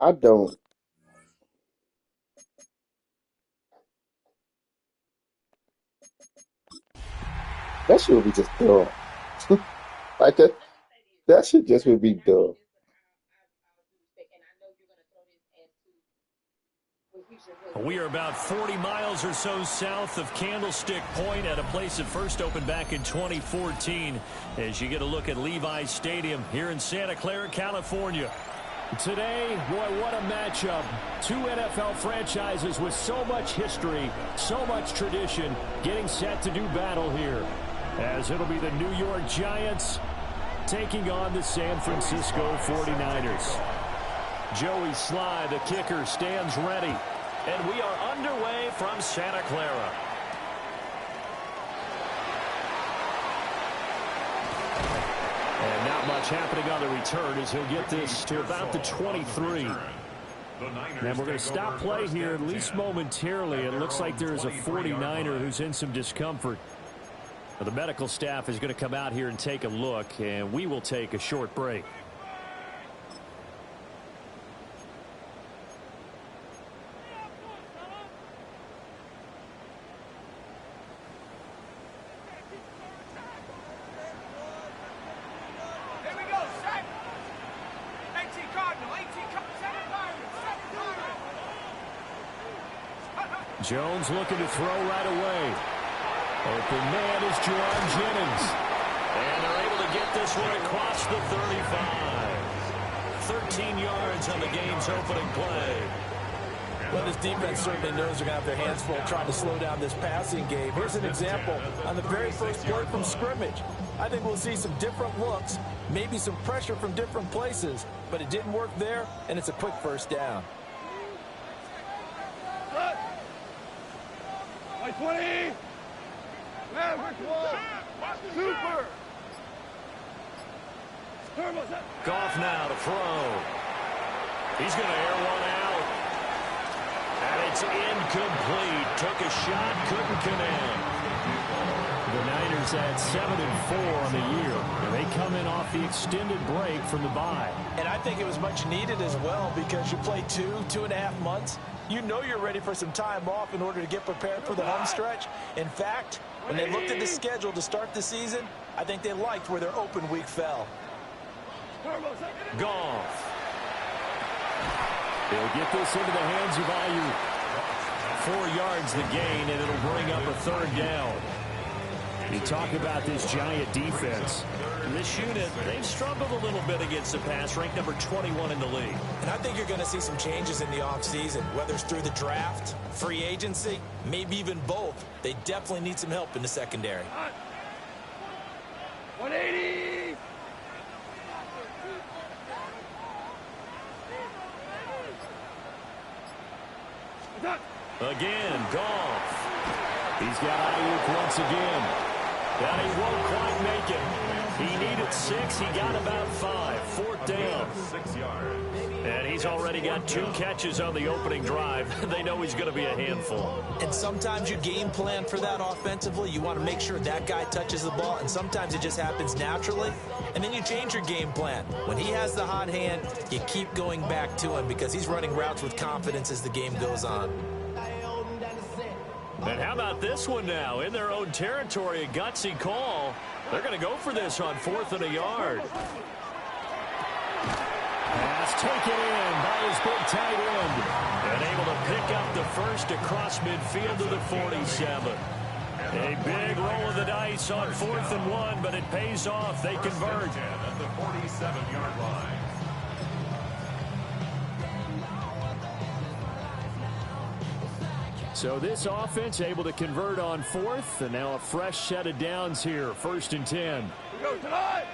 I don't. That shit would be just dumb. Like that shit just would be dumb. We are about 40 miles or so south of Candlestick Point at a place that first opened back in 2014 as you get a look at Levi's Stadium here in Santa Clara, California. Today, boy, what a matchup. Two NFL franchises with so much history, so much tradition, getting set to do battle here. As it'll be the New York Giants taking on the San Francisco 49ers. Joey Sly, the kicker, stands ready. And we are underway from Santa Clara. And not much happening on the return as he'll get this to about the 23. And we're going to stop play here at least momentarily. It looks like there is a 49er who's in some discomfort. The medical staff is going to come out here and take a look, and we will take a short break. Jones looking to throw right away. Open man is Jauan Jennings. And they're able to get this one across the 35. 13 yards on the game's opening play. Well, this defense certainly knows they're going to have their hands full trying to slow down this passing game. Here's an example on the very first play from scrimmage. I think we'll see some different looks, maybe some pressure from different places, but it didn't work there, and it's a quick first down. 20. Maverick one. Super. Goff now to throw. He's going to air one out. And it's incomplete. Took a shot, couldn't connect. The Niners at 7-4 on the year. And they come in off the extended break from the bye. And I think it was much needed as well because you play 2.5 months. You know you're ready for some time off in order to get prepared for the home stretch. In fact, when they looked at the schedule to start the season, I think they liked where their open week fell. Goff. He'll get this into the hands of Ayuk. 4 yards the gain, and it'll bring up a third down. You talk about this Giant defense. This unit, they've struggled a little bit against the pass, ranked number 21 in the league. And I think you're going to see some changes in the offseason, whether it's through the draft, free agency, maybe even both. They definitely need some help in the secondary. 180. Again, Goff. He's got Ayuk once again. But he won't quite make it. He needed 6. He got about 5. Fourth down. 6 yards. And he's already got 2 catches on the opening drive. They know he's going to be a handful. And sometimes you game plan for that offensively. You want to make sure that guy touches the ball. And sometimes it just happens naturally. And then you change your game plan. When he has the hot hand, you keep going back to him because he's running routes with confidence as the game goes on. And how about this one now? In their own territory, a gutsy call. They're going to go for this on 4th and a yard. Pass taken in by his big tight end. And able to pick up the first across midfield to the 47. A big roll of the dice on 4th and 1, but it pays off. They convert. At the 47-yard line. So this offense able to convert on 4th, and now a fresh set of downs here. 1st and 10. We go tonight.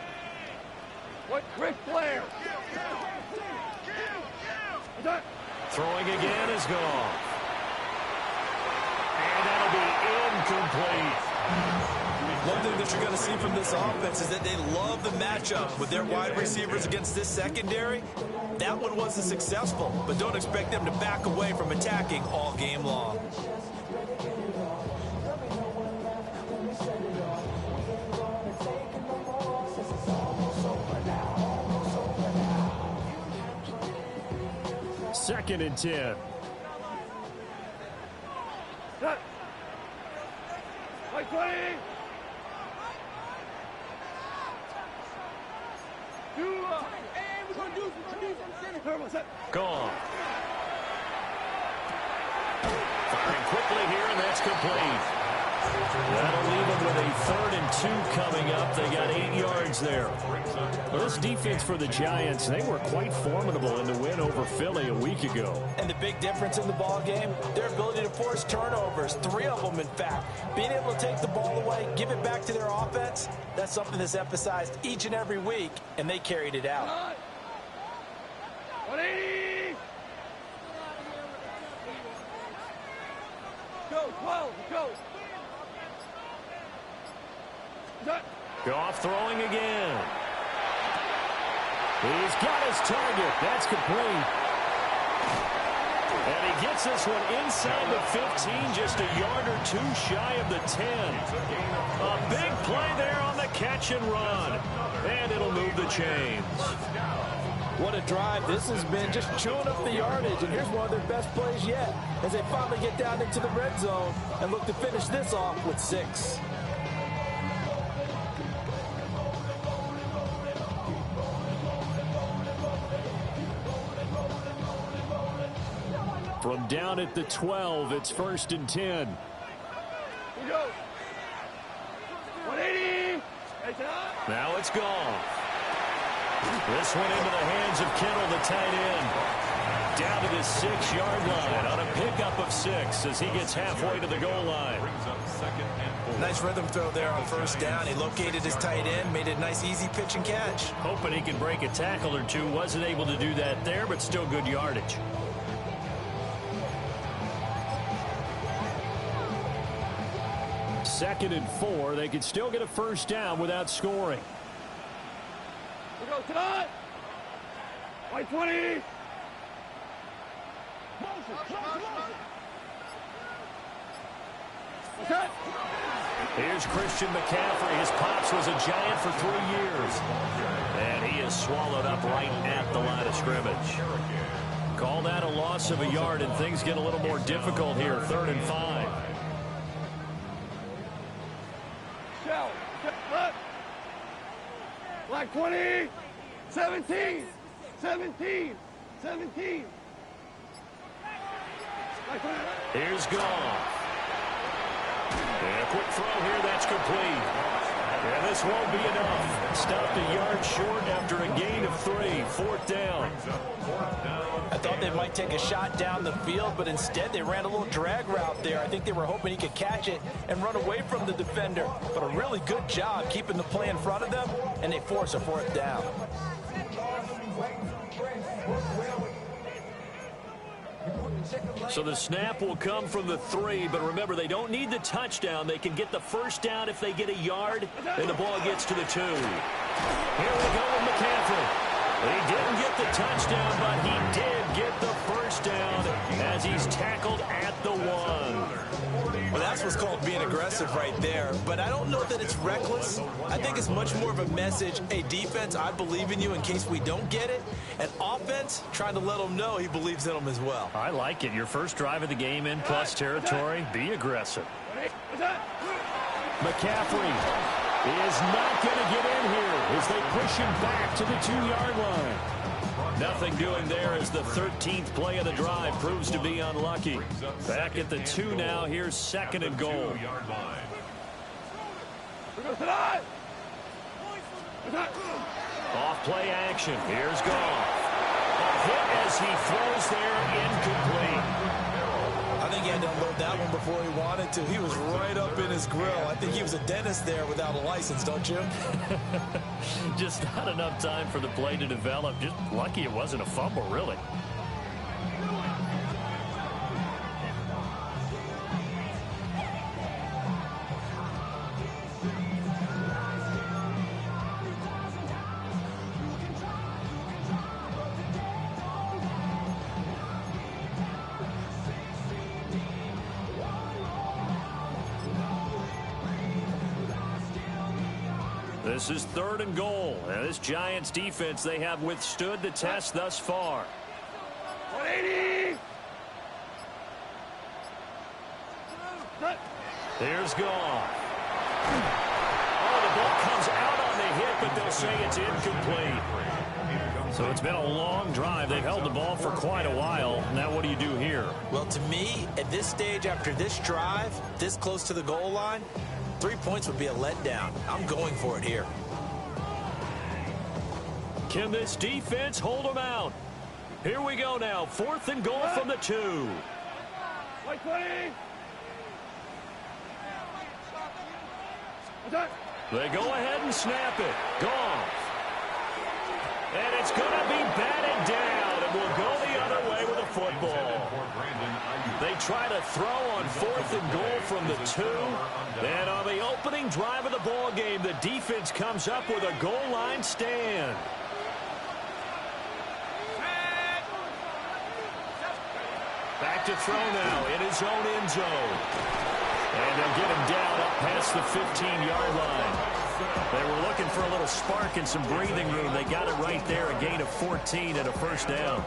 What Ric Flair. Throwing again is gone. And that'll be incomplete. One thing that you're going to see from this offense is that they love the matchup with their wide receivers against this secondary. That one wasn't successful, but don't expect them to back away from attacking all game long. 2nd and 10. Set. White 20. Gone. Firing quickly here, and that's complete. That'll leave them with a 3rd and 2 coming up. They got 8 yards there. Well, this defense for the Giants, they were quite formidable in the win over Philly a week ago. And the big difference in the ball game, their ability to force turnovers, 3 of them in fact. Being able to take the ball away, give it back to their offense, that's something that's emphasized each and every week, and they carried it out. 180. Go, 12, go. Goff throwing again. He's got his target. That's complete. And he gets this one inside the 15, just a yard or 2 shy of the 10. A big play there on the catch and run. And it'll move the chains. What a drive. This has been just chewing up the yardage, and here's one of their best plays yet as they finally get down into the red zone and look to finish this off with 6. From down at the 12, it's 1st and 10. Here we go. 180. Now it's gone. This one into the hands of Kittle, the tight end. Down to the 6-yard line on a pickup of 6 as he gets halfway to the goal line. Nice rhythm throw there on 1st down. He located his tight end, made it a nice easy pitch and catch. Hoping he can break a tackle or 2. Wasn't able to do that there, but still good yardage. Second and 4. They could still get a 1st down without scoring. We go tonight. White 20. Okay. Here's Christian McCaffrey. His pops was a Giant for 3 years. And he is swallowed up right at the line of scrimmage. Call that a loss of a yard, and things get a little more difficult here. 3rd and 5. Black 20, 17, 17, 17. Here's Goff. And a quick throw here, that's complete. And this won't be enough. Stopped a yard short after a gain of 3. 4th down. I thought they might take a shot down the field, but instead they ran a little drag route there. I think they were hoping he could catch it and run away from the defender. But a really good job keeping the play in front of them, and they force a 4th down. So the snap will come from the 3, but remember, they don't need the touchdown. They can get the 1st down if they get a yard, and the ball gets to the 2. Here we go with McCaffrey. He didn't get the touchdown, but he did get the 1st down as he's tackled at the 1. Well, that's what's called being aggressive right there. But I don't know that it's reckless. I think it's much more of a message. Hey, defense, I believe in you in case we don't get it. And offense, trying to let them know he believes in them as well. I like it. Your first drive of the game in plus territory. Be aggressive. McCaffrey is not going to get in here as they push him back to the 2-yard line. Nothing doing there as the 13th play of the drive proves to be unlucky. Back at the 2 now. Here's 2nd and goal. Off play action. Here's Goff. A hit as he throws there, incomplete. I think he had to unload that one before he wanted to. He was right up in his grill. I think he was a dentist there without a license, don't you? Just not enough time for the play to develop. Just lucky it wasn't a fumble, really. This is 3rd and goal. And this Giants defense, they have withstood the test thus far. 180. Here's Goff. Oh, the ball comes out on the hit, but they'll say it's incomplete. So it's been a long drive. They've held the ball for quite a while. Now what do you do here? Well, to me, at this stage, after this drive, this close to the goal line, 3 points would be a letdown. I'm going for it here. Can this defense hold them out? Here we go now. 4th and goal from the 2. They go ahead and snap it. Goff. And it's going to be batted down, and we'll go the other way with the football. They try to throw on 4th and goal from the 2. And on the opening drive of the ball game, the defense comes up with a goal line stand. Back to throw now in his own end zone. And they'll get him down up past the 15-yard line. They were looking for a little spark and some breathing room. They got it right there, a gain of 14 and a first down.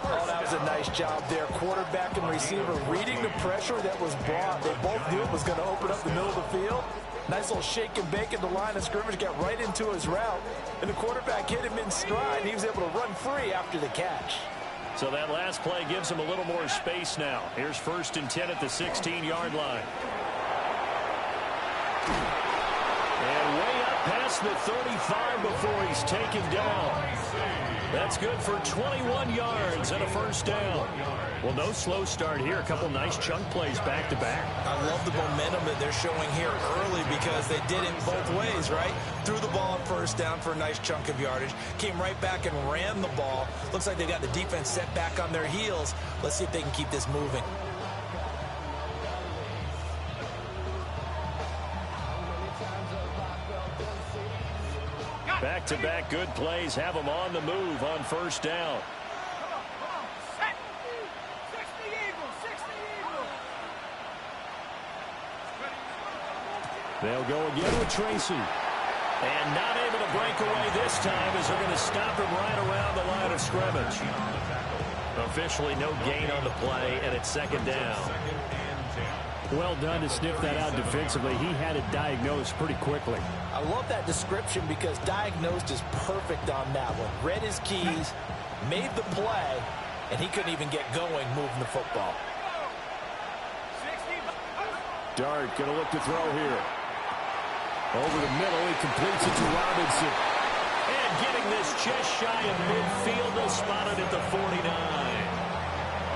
Oh, that was a nice job there. Quarterback and receiver reading the pressure that was brought. They both knew it was going to open up the middle of the field. Nice little shake and bake at the line of scrimmage, got right into his route. And the quarterback hit him in stride, and he was able to run free after the catch. So that last play gives him a little more space now. Here's 1st and 10 at the 16-yard line. And way up past the 35 before he's taken down. That's good for 21 yards and a first down. Well, no slow start here. A couple nice chunk plays back-to-back. I love the momentum that they're showing here early because they did it both ways, right? Threw the ball on first down for a nice chunk of yardage. Came right back and ran the ball. Looks like they got the defense set back on their heels. Let's see if they can keep this moving. Back-to-back good plays have them on the move on first down. They'll go again with Tracy. And not able to break away this time as they're going to stop him right around the line of scrimmage. Officially no gain on the play, and it's 2nd down. Well done to sniff that out defensively. He had it diagnosed pretty quickly. I love that description because diagnosed is perfect on that one. Read his keys, made the play, and he couldn't even get going moving the football. Dart going to look to throw here. Over the middle, he completes it to Robinson. And getting this just shy of midfield, they'll spot it at the 49.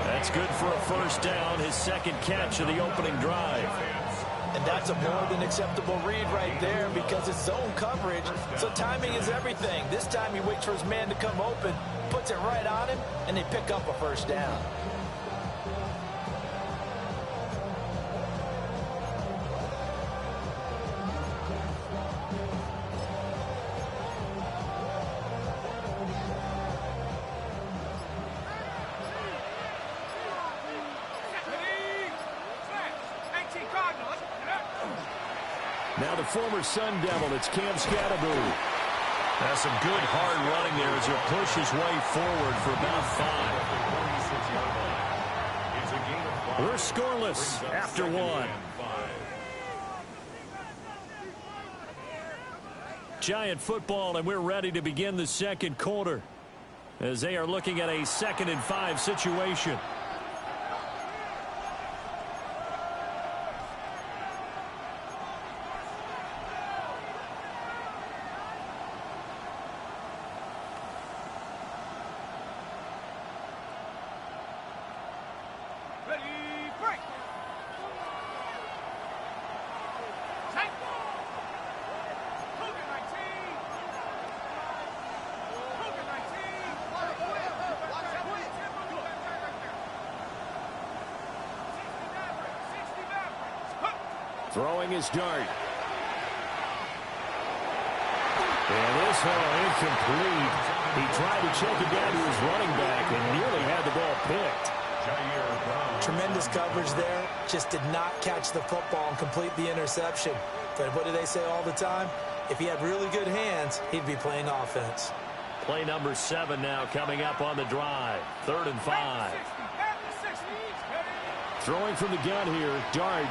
That's good for a first down, his 2nd catch of the opening drive. And that's a more than acceptable read right there because it's zone coverage, so timing is everything. This time he waits for his man to come open, puts it right on him, and they pick up a first down. Now the former Sun Devil, it's Cam Scatterbury. That's some good hard running there as he'll push his way forward for about 5. We're scoreless after 1. Giant football, and we're ready to begin the 2nd quarter as they are looking at a 2nd and 5 situation. Throwing his dart. And this one incomplete. He tried to check it down to his running back and nearly had the ball picked. Tremendous coverage there. Just did not catch the football and complete the interception. But what do they say all the time? If he had really good hands, he'd be playing offense. Play number 7 now coming up on the drive. 3rd and 5. Throwing from the gun here, Dart.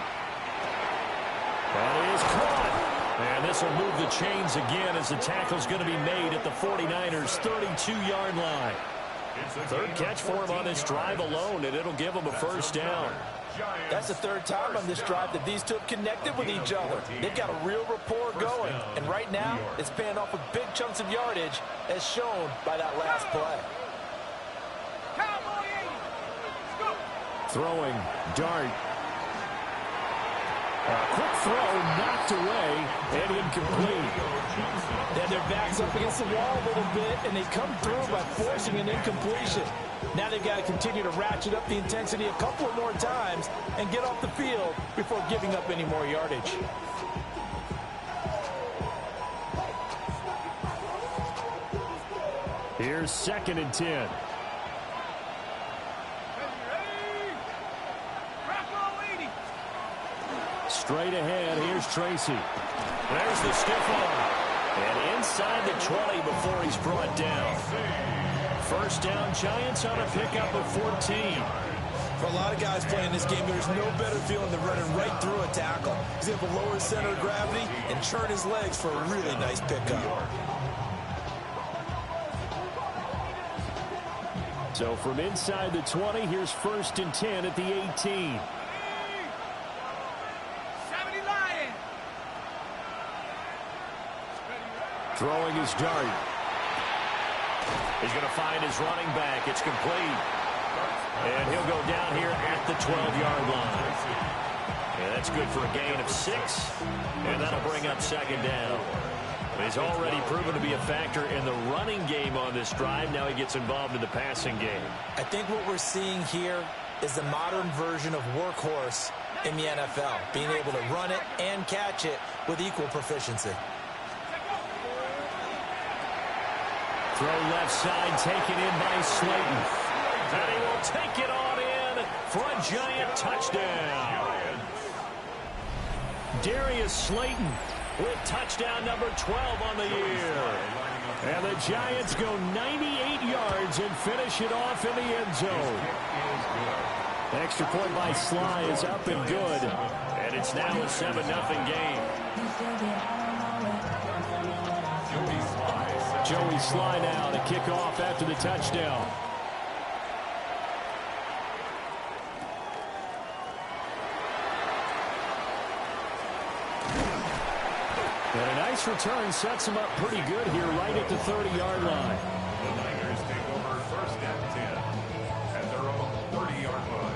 That is caught. And this will move the chains again as the tackle's going to be made at the 49ers' 32-yard line. Third catch for him on this drive alone, and it'll give him a first down. That's the third time on this drive that these two have connected with each other. They've got a real rapport going, and right now it's paying off with big chunks of yardage as shown by that last play. Throwing, dart. A quick throw, knocked away, and incomplete. Then their back's up against the wall a little bit, and they come through by forcing an incompletion. Now they've got to continue to ratchet up the intensity a couple of more times and get off the field before giving up any more yardage. Here's 2nd and 10. Straight ahead, here's Tracy. There's the stiff arm. And inside the 20 before he's brought down. First down, Giants on a pickup of 14. For a lot of guys playing this game, there's no better feeling than running right through a tackle. He's able to lower his center of gravity and churn his legs for a really nice pickup. So from inside the 20, here's 1st and 10 at the 18. Throwing his dart. He's going to find his running back. It's complete. And he'll go down here at the 12-yard line. And that's good for a gain of 6. And that'll bring up 2nd down. He's already proven to be a factor in the running game on this drive. Now he gets involved in the passing game. I think what we're seeing here is the modern version of workhorse in the NFL. Being able to run it and catch it with equal proficiency. Throw left side, taken in by Slayton. And he will take it on in for a Giant touchdown. Darius Slayton with touchdown number 12 on the year. And the Giants go 98 yards and finish it off in the end zone. Extra point by Sly is up and good. And it's now a 7-0 game. Joey Sly now to kick off after the touchdown. And a nice return sets him up pretty good here right at the 30-yard line. The Niners take over 1st and 10 at their own 30-yard line.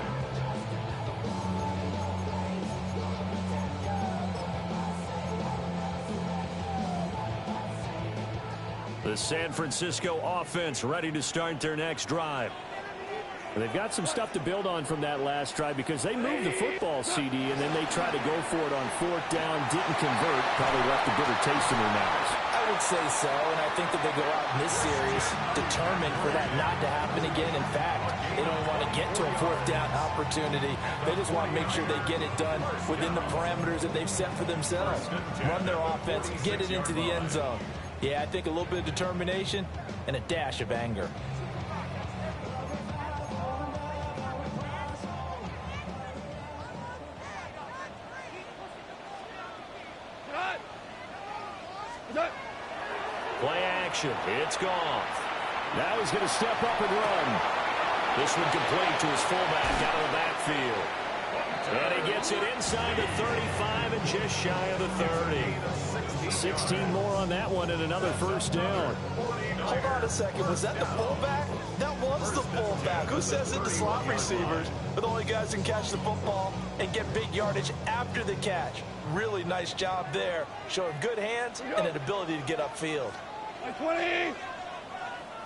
The San Francisco offense ready to start their next drive. And they've got some stuff to build on from that last drive because they moved the football, CD, and then they tried to go for it on 4th down, didn't convert, probably left a bitter taste in their mouths. I would say so, and I think that they go out in this series determined for that not to happen again. In fact, they don't want to get to a 4th down opportunity. They just want to make sure they get it done within the parameters that they've set for themselves. Run their offense, get it into the end zone. Yeah, I think a little bit of determination and a dash of anger. Play action. It's gone. Now he's going to step up and run. This one complete to his fullback out of the backfield. And he gets it inside the 35 and just shy of the 30. 16 more on that one and another first down. Hold on a second. Was that the fullback? That was the fullback. Who says it? The slot receivers are the only guys who can catch the football and get big yardage after the catch. Really nice job there, showing good hands and an ability to get upfield. 20,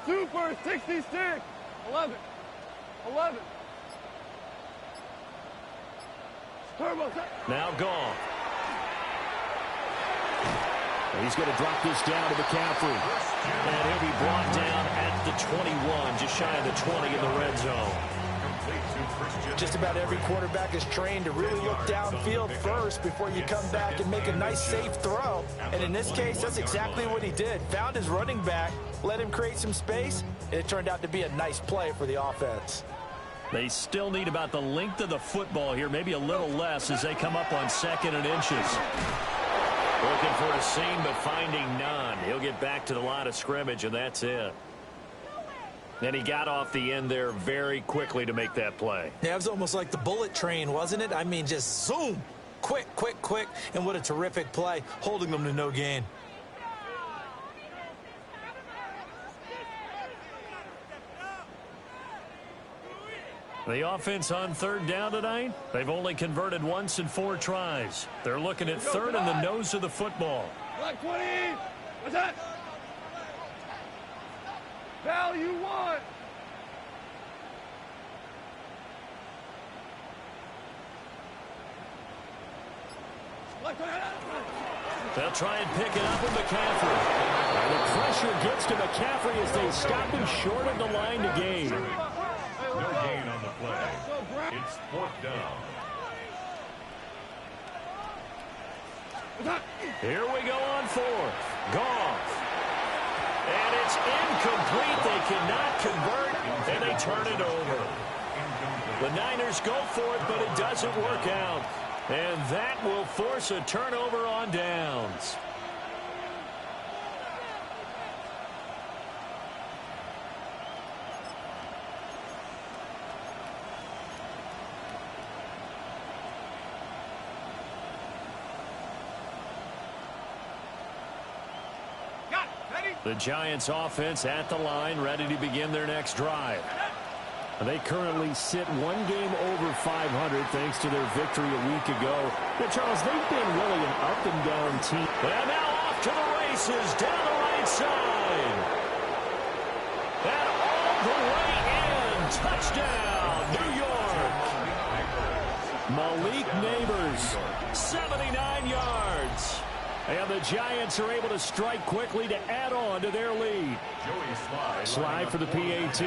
2 for 66, 11, 11. Turbo. Now gone. He's going to drop this down to McCaffrey. And he'll be brought down at the 21, just shy of the 20 in the red zone. Just about every quarterback is trained to really look downfield first before you come back and make a nice, safe throw. And in this case, that's exactly what he did. Found his running back, let him create some space, and it turned out to be a nice play for the offense. They still need about the length of the football here, maybe a little less as they come up on 2nd and inches. Looking for a seam, but finding none. He'll get back to the line of scrimmage, and that's it. And he got off the end there very quickly to make that play. Yeah, it was almost like the bullet train, wasn't it? I mean, just zoom. Quick, quick, quick. And what a terrific play, holding them to no gain. The offense on 3rd down tonight, they've only converted once in 4 tries. They're looking at 3rd in the nose of the football. Black 20. What's that? Val, you want? They'll try and pick it up with McCaffrey. And the pressure gets to McCaffrey as they stop him short of the line to gain. No gain on the play. It's 4th down. Here we go on 4th. Goff. And it's incomplete. They cannot convert, and they turn it over. The Niners go for it, but it doesn't work out. And that will force a turnover on downs. The Giants offense at the line, ready to begin their next drive. They currently sit 1 game over 500 thanks to their victory a week ago. But Charles, they've been really an up-and-down team. And now off to the races down the right side. And all the way in. Touchdown, New York. Malik Neighbors, 79 yards. And the Giants are able to strike quickly to add on to their lead. Slide for the PAT.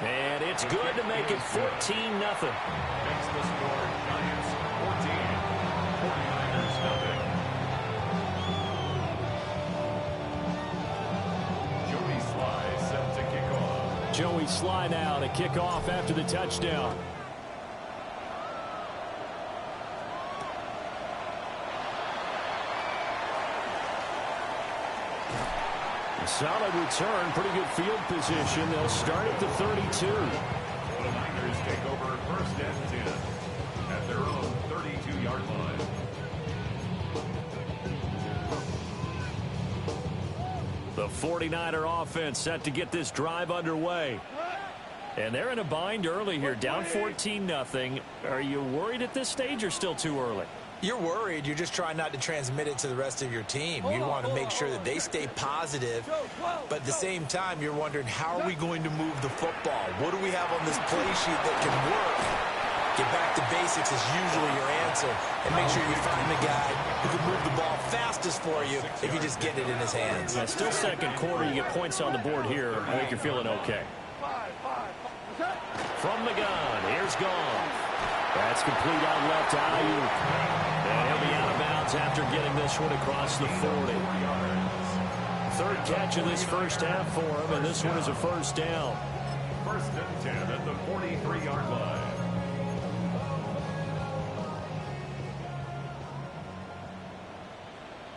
And it's good to make it 14-0. Makes the score Giants 14, 49ers nothing. Joey Sly set to kick off. Joey Sly now to kick off after the touchdown. Solid return, pretty good field position. They'll start at the 32. The Niners take over 1st and 10 at their own 32-yard line. The 49er offense set to get this drive underway. And they're in a bind early here, down 14-0. Are you worried at this stage or still too early? You're worried. You're just trying not to transmit it to the rest of your team. You want to make sure that they stay positive. But at the same time, you're wondering, how are we going to move the football? What do we have on this play sheet that can work? Get back to basics is usually your answer. And make sure you find the guy who can move the ball fastest for you if you just get it in his hands. Yeah, still 2nd quarter. You get points on the board here. I think you're feeling okay. From the gun, here's Goff. That's complete out left to Ayuk. And he'll be out of bounds after getting this one across the 40. 3rd catch of this first half for him, and this one is a 1st down. 1st and 10 at the 43-yard line.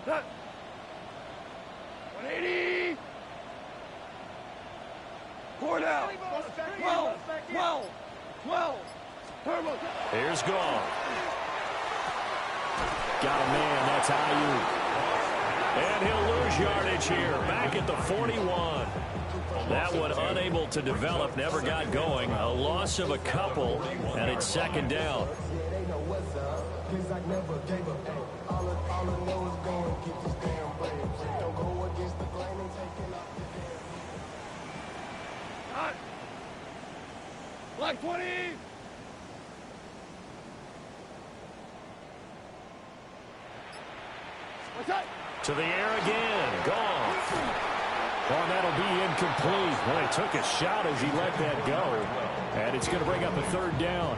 That 180. 4 down. 12. 12. 12. Turbo. Here's Goff. Got a man, that's Ayuk. And he'll lose yardage here, back at the 41. That one unable to develop, never got going. A loss of a couple, and it's 2nd down. Black 20. What's that? To the air again. Goff. Oh, that'll be incomplete. Well, he took a shot as he let that go. And it's going to bring up a 3rd down.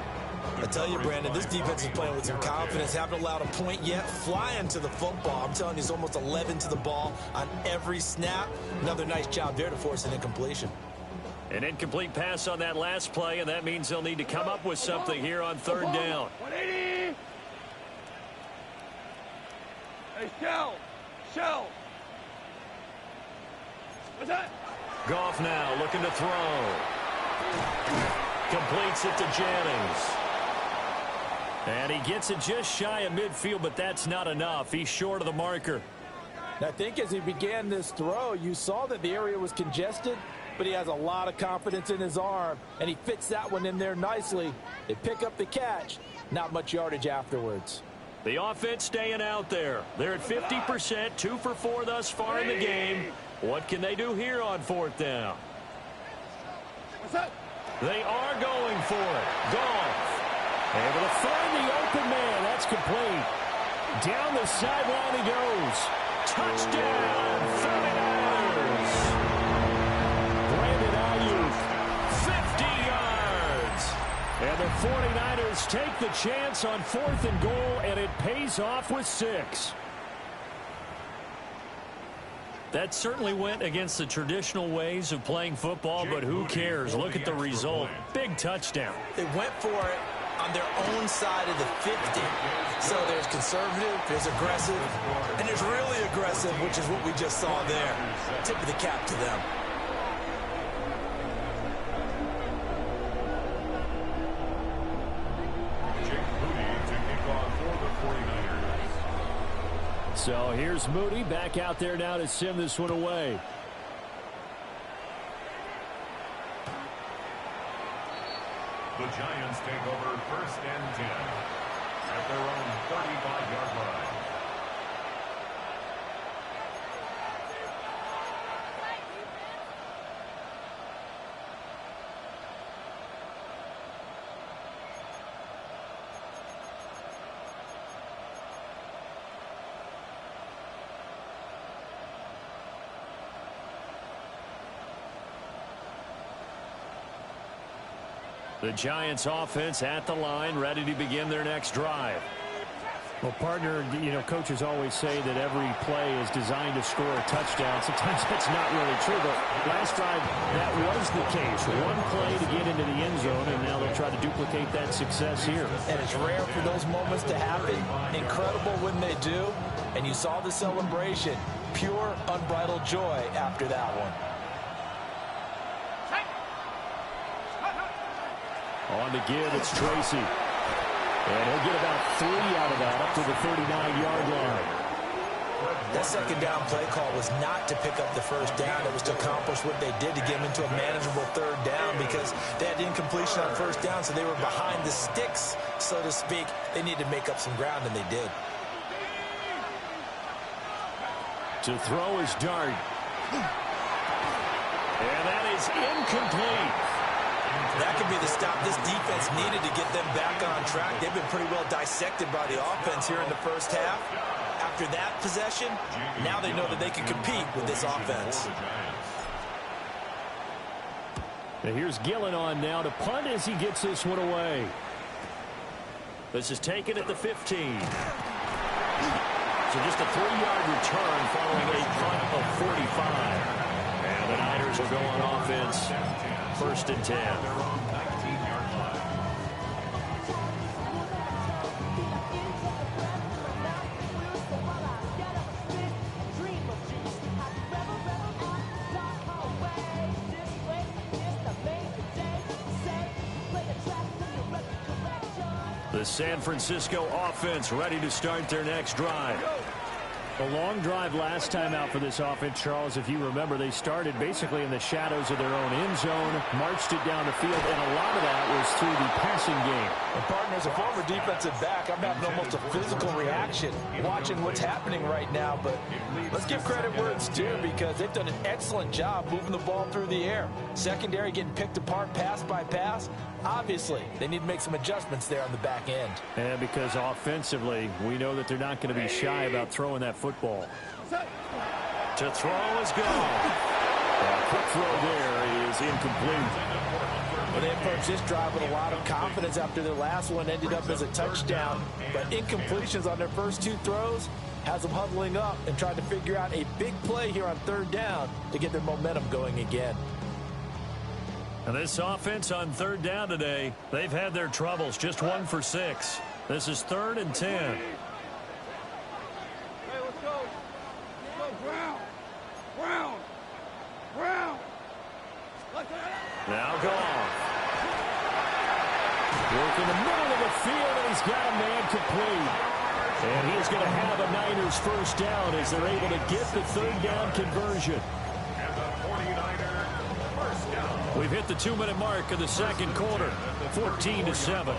I tell you, Brandon, this defense is playing with some confidence. Haven't allowed a point yet. Flying to the football. I'm telling you, it's almost 11 to the ball on every snap. Another nice job there to force an incompletion. An incomplete pass on that last play, and that means they'll need to come up with something here on third down. 180. Hey, Shell. What's that? Goff now looking to throw. Completes it to Jennings. And he gets it just shy of midfield, but that's not enough. He's short of the marker. I think as he began this throw, you saw that the area was congested, but he has a lot of confidence in his arm, and he fits that one in there nicely. They pick up the catch. Not much yardage afterwards. The offense staying out there. They're at 50%, 2 for 4 thus far in the game. What can they do here on fourth down? What's that? They are going for it. Goff able to find the open man. That's complete. Down the sideline he goes. Touchdown, 49ers. Brandon Ayuk, 50 yards. And the 49ers take the chance on 4th and goal, and it pays off with 6. That certainly went against the traditional ways of playing football, but who cares? Look at the result. Big touchdown. They went for it on their own side of the 50. So there's conservative, there's aggressive, and there's really aggressive, which is what we just saw there. Tip of the cap to them. Jake Moody to kick off for the 49ers. So here's Moody back out there now to send this one away. The Giants take over 1st and 10 at their own 35-yard line. The Giants offense at the line, ready to begin their next drive. Well, partner, you know, coaches always say that every play is designed to score a touchdown. Sometimes that's not really true, but last drive, that was the case. One play to get into the end zone, and now they'll try to duplicate that success here. And it's rare for those moments to happen. Incredible when they do. And you saw the celebration. Pure, unbridled joy after that one. On the give, it's Tracy. And he'll get about 3 out of that, up to the 39-yard line. That second down play call was not to pick up the first down. It was to accomplish what they did to get them into a manageable third down because they had incompletion on first down, so they were behind the sticks, so to speak. They needed to make up some ground, and they did. To throw is Dart. And that is incomplete. That could be the stop this defense needed to get them back on track. They've been pretty well dissected by the offense here in the first half. After that possession, now they know that they can compete with this offense. And here's Gillen on now to punt as he gets this one away. This is taken at the 15. So just a 3-yard return following a punt of 45. And the Niners will go on offense. 1st and 10. The San Francisco offense ready to start their next drive. A long drive last time out for this offense, Charles. If you remember, they started basically in the shadows of their own end zone, marched it down the field, and a lot of that was through the passing game. And partner, as a former defensive back, I'm having almost a physical reaction watching what's happening right now. But let's give credit where it's due because they've done an excellent job moving the ball through the air. Secondary getting picked apart pass by pass. Obviously, they need to make some adjustments there on the back end. And because offensively, we know that they're not going to be shy about throwing that football. To throw is gone. A quick throw there is incomplete. Well, they approached this drive with a lot of confidence after their last one ended up as a touchdown. But incompletions on their first 2 throws has them huddling up and trying to figure out a big play here on third down to get their momentum going again. And this offense on third down today, they've had their troubles. Just 1 for 6. This is 3rd and 10. Hey, let's go. Let's go, Brown. Brown. Brown. Now Goff. Work in the middle of the field, and he's got a man complete. And he is going to have a Niners first down as they're able to get the third down conversion. And the 49er first down. We've hit the 2-minute mark of the second quarter, 14-7.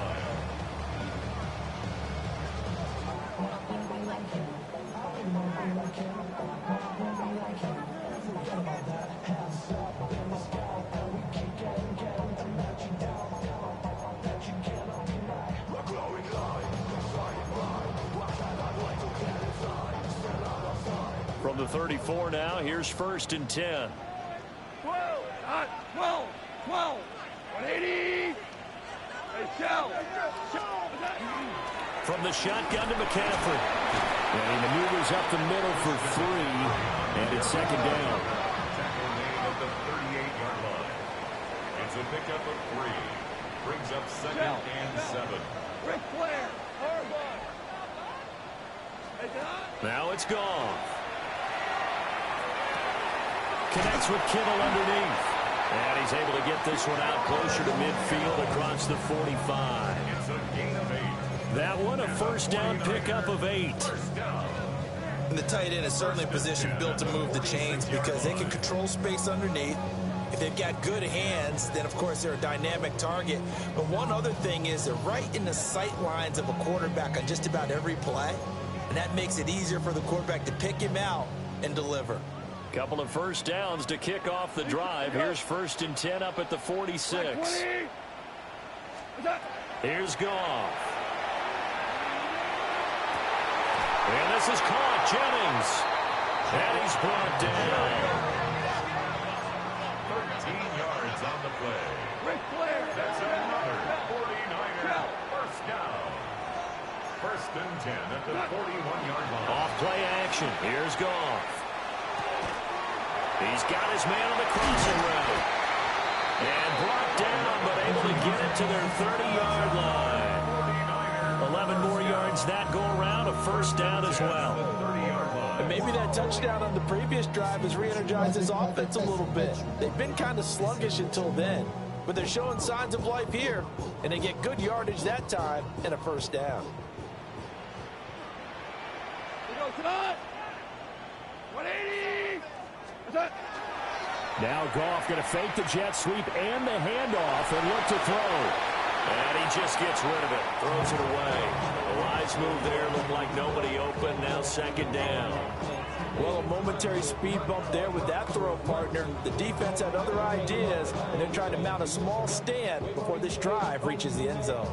From the 34 now, here's 1st and 10. 12. 12. 180. Hey, Shell. From the shotgun to McCaffrey. And he maneuvers up the middle for 3, and it's 2nd down. Tackle made at the 38-yard line. It's a pickup of 3. Brings up 2nd and 7. Ric Flair. Harbaugh. Hey, Don. Now it's Goff. Connects with Kittle underneath. And he's able to get this one out closer to midfield across the 45. It's a gain of 8. That one a first down pickup of 8. First down. And the tight end is certainly a position built to move the chains because they can control space underneath. If they've got good hands, then, of course, they're a dynamic target. But one other thing is they're right in the sight lines of a quarterback on just about every play. And that makes it easier for the quarterback to pick him out and deliver. Couple of first downs to kick off the drive. Here's 1st and 10 up at the 46. Here's Goff. And this is caught. Jennings. And he's brought down. 13 yards on the play. Ric Flair. That's another 49er first down. 1st and 10 at the 41-yard line. Off play action. Here's Goff. He's got his man on the crossing route. And brought down, but able to get it to their 30-yard line. 11 more yards that go around, a first down as well. And maybe that touchdown on the previous drive has re-energized his offense a little bit. They've been kind of sluggish until then, but they're showing signs of life here, and they get good yardage that time and a first down. We go, Todd. 180. Now Goff going to fake the jet sweep and the handoff and look to throw. And he just gets rid of it. Throws it away. A wise move there. Looked like nobody open. Now 2nd down. Well, a momentary speed bump there with that throw, partner. The defense had other ideas, and they're trying to mount a small stand before this drive reaches the end zone.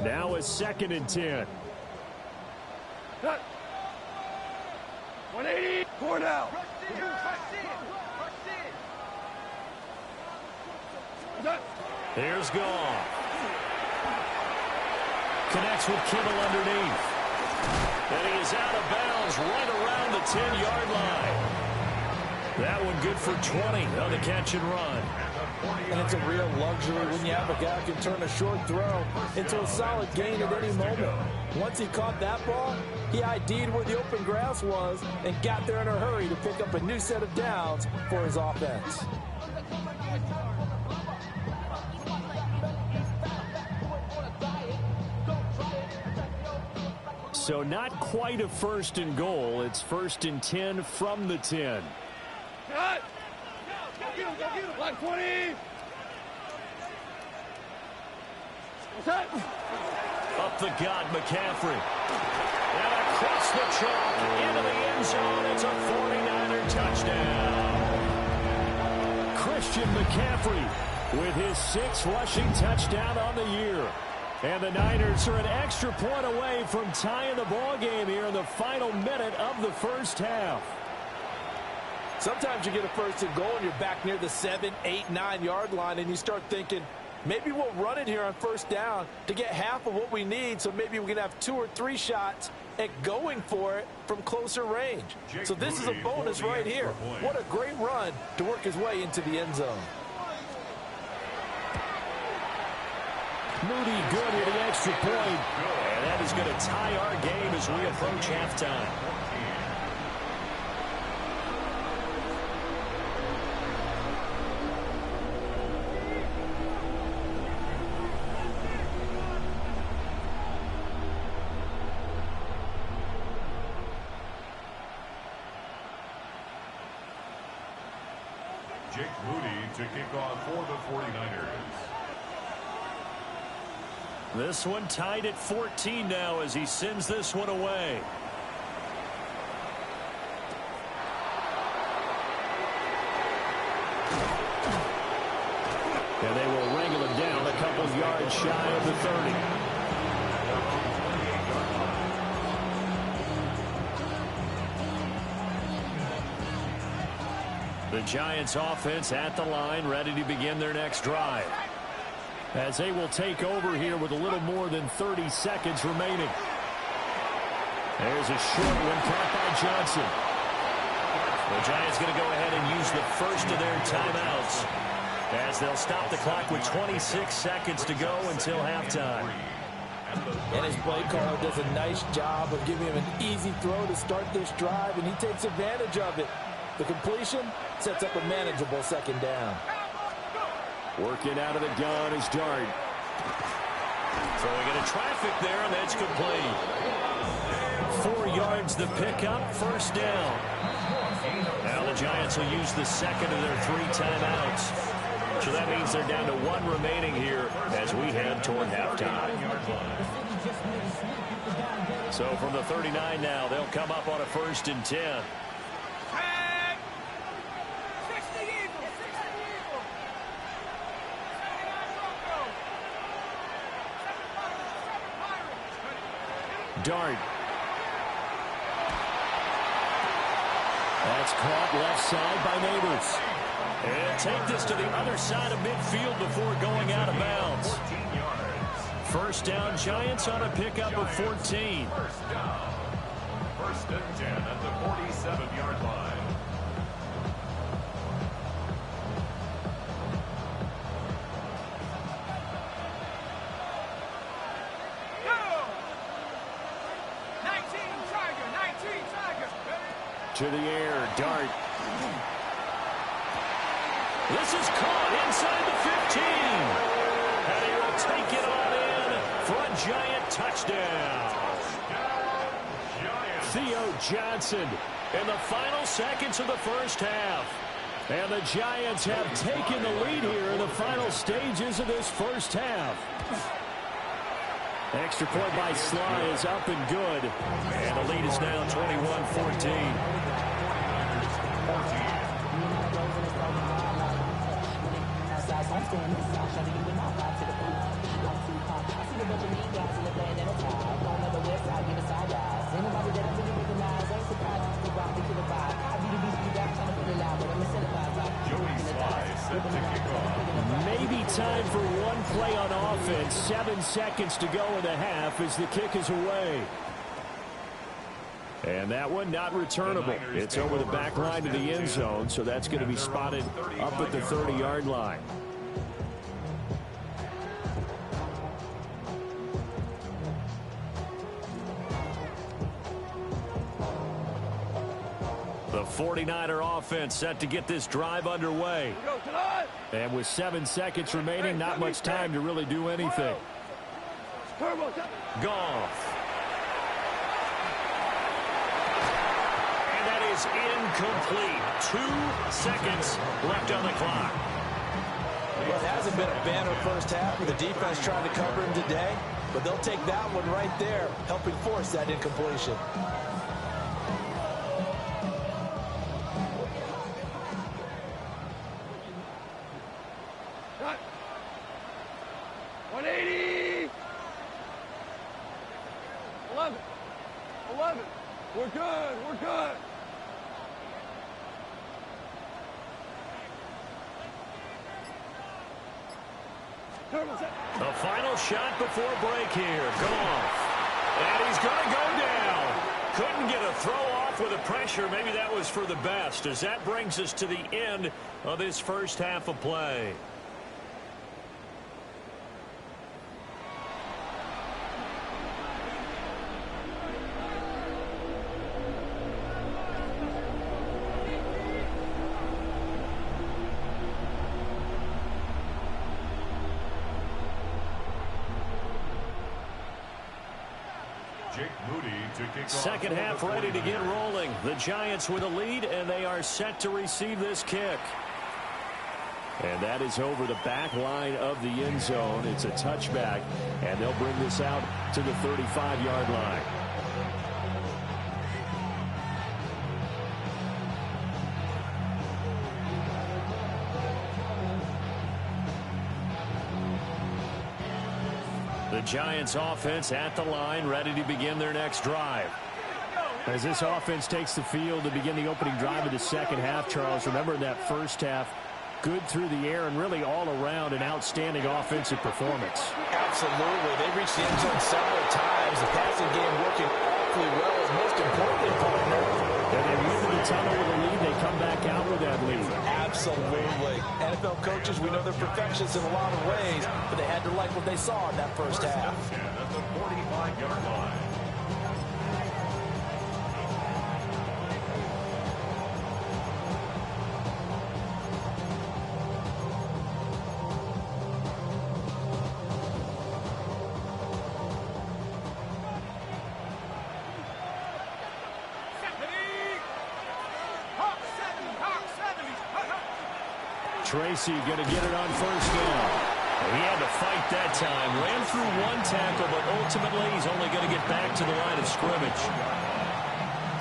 Now a 2nd and 10. Cut. 180. 4 down. Here's Goff. Connects with Kittle underneath. And he is out of bounds right around the 10-yard line. That one good for 20 on the catch and run. And it's a real luxury when you have a guy who can turn a short throw into a solid gain at any moment. Once he caught that ball, he ID'd where the open grass was and got there in a hurry to pick up a new set of downs for his offense. So not quite a 1st and goal. It's 1st and 10 from the 10. Cut. Go get him. 120. Up the gut, McCaffrey. And across the chalk into the end zone. It's a 49er touchdown. Christian McCaffrey with his 6th rushing touchdown on the year. And the Niners are an extra point away from tying the ball game here in the final minute of the first half. Sometimes you get a 1st and goal and you're back near the 7, 8, 9 yard line and you start thinking, Maybe we'll run it here on first down to get half of what we need, so maybe we can have 2 or 3 shots at going for it from closer range. So this is a bonus right here. What a great run to work his way into the end zone. Moody good with the extra point. And that is going to tie our game as we approach halftime. Jake Moody to kick off for the 49ers. This one tied at 14 now as he sends this one away. And they will wrangle him down a couple yards shy of the 30. The Giants offense at the line, ready to begin their next drive. As they will take over here with a little more than 30 seconds remaining. There's a short one caught by Johnson. The Giants going to go ahead and use the first of their timeouts as they'll stop the clock with 26 seconds to go until halftime. And his play caller does a nice job of giving him an easy throw to start this drive, and he takes advantage of it. The completion sets up a manageable second down. Working out of the gun is Dart. Throwing into traffic there, and that's complete. 4 yards the pickup, first down. Now the Giants will use the second of their 3 timeouts. So that means they're down to 1 remaining here as we head toward halftime. So from the 39 now, they'll come up on a 1st and 10. Dart. That's caught left side by Neighbors. And take this to the other side of midfield before going out of bounds. First down, Giants on a pickup of 14. First down. 1st and 10 at the 47-yard line. To the air, Dart. This is caught inside the 15. And he will take it on in for a Giant touchdown. Theo Johnson in the final seconds of the first half. And the Giants have taken the lead here in the final stages of this first half. Extra point by Sly is up and good. And the lead is now 21-14. Maybe time for one play on offense. 7 seconds to go in the half as the kick is away. And that one not returnable. It's over the back line to the end zone, so that's going to be spotted up at the 30-yard line. The 49er offense set to get this drive underway. And with 7 seconds remaining, not much time to really do anything. Goff. And that is incomplete. 2 seconds left on the clock. Well, it hasn't been a banner first half with the defense trying to cover him today, but they'll take that one right there, helping force that incompletion. The final shot before break here. Goff. And he's going to go down. Couldn't get a throw off with the pressure. Maybe that was for the best, as that brings us to the end of this first half of play. Second half ready to get rolling. The Giants with a lead, and they are set to receive this kick. And that is over the back line of the end zone. It's a touchback, and they'll bring this out to the 35-yard line. The Giants offense at the line, ready to begin their next drive. As this offense takes the field to begin the opening drive of the second half, Charles, remember in that first half, good through the air and really all around an outstanding offensive performance. Absolutely. They reached the end zone several times. The passing game working awfully well, as most importantly, partner. And they win the tunnel with a lead. They come back out with that lead. Absolutely. NFL coaches, we know they're perfectionists in a lot of ways, but they had to like what they saw in that first half. At the 45-yard line. Tracy going to get it on first down. He had to fight that time. Ran through one tackle, but ultimately he's only going to get back to the line of scrimmage.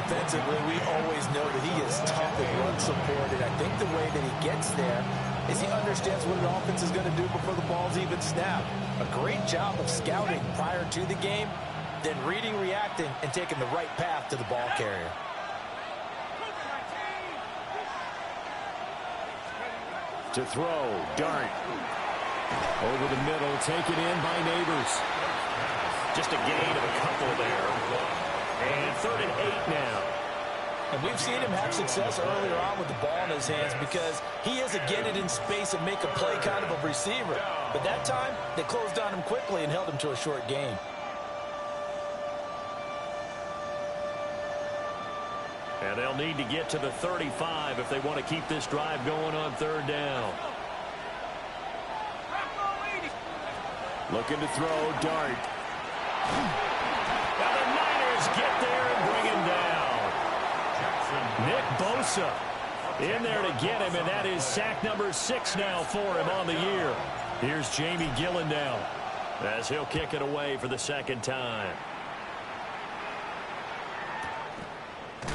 Defensively, we always know that he is tough and run supported. I think the way that he gets there is he understands what an offense is going to do before the ball's even snapped. A great job of scouting prior to the game, then reading, reacting, and taking the right path to the ball carrier. To throw, Dart. Over the middle, taken in by Neighbors. Just a gain of a couple there. And 3rd and 8 now. And we've seen him have success earlier on with the ball in his hands because he is a get it in space and make a play kind of a receiver. But that time, they closed on him quickly and held him to a short gain. And they'll need to get to the 35 if they want to keep this drive going on 3rd down. Looking to throw, Dart. Now the Niners get there and bring him down. Nick Bosa in there to get him, and that is sack number 6 now for him on the year. Here's Jamie Gillendown as he'll kick it away for the second time.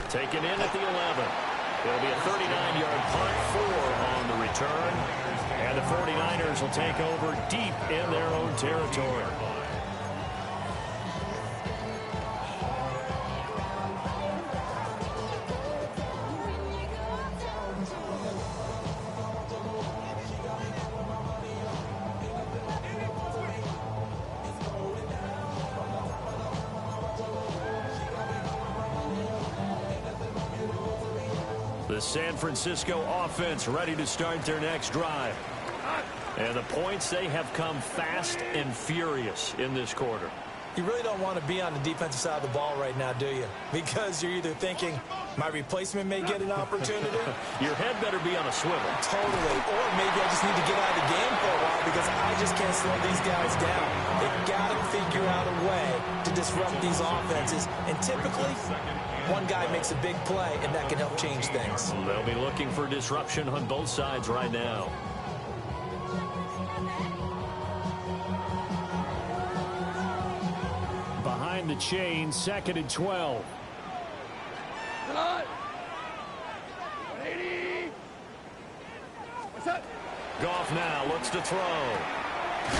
Taken in at the 11. It'll be a 39-yard punt, 4 on the return. And the 49ers will take over deep in their own territory. The San Francisco offense ready to start their next drive. And the points, they have come fast and furious in this quarter. You really don't want to be on the defensive side of the ball right now, do you? Because you're either thinking, my replacement may get an opportunity. Your head better be on a swivel. Totally. Or maybe I just need to get out of the game for a while because I just can't slow these guys down. They've got to figure out a way to disrupt these offenses. And typically, one guy makes a big play, and that can help change things. They'll be looking for disruption on both sides right now. Behind the chain, 2nd and 12. Goff now looks to throw.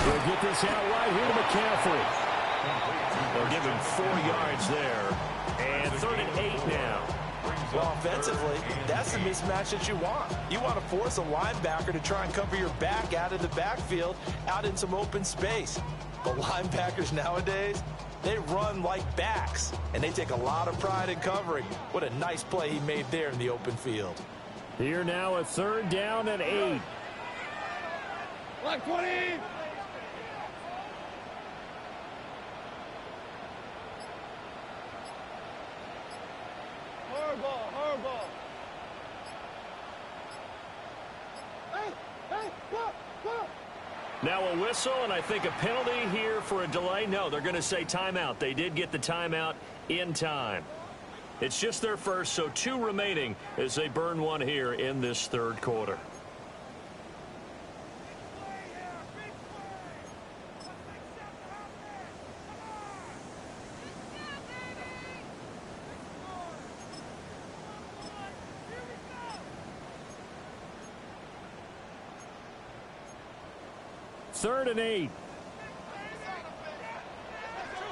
He'll get this out right here to McCaffrey. They'll give him 4 yards there. And 3rd and 8 now. Well, offensively, that's the mismatch that you want. You want to force a linebacker to try and cover your back out of the backfield, out in some open space. But linebackers nowadays, they run like backs, and they take a lot of pride in covering. What a nice play he made there in the open field. Here now, a 3rd down and 8. Black 20! Hardball. Hey, go! Now a whistle, and I think a penalty here for a delay. No, they're going to say timeout. They did get the timeout in time. It's just their first, so 2 remaining as they burn one here in this 3rd quarter. Third and 8.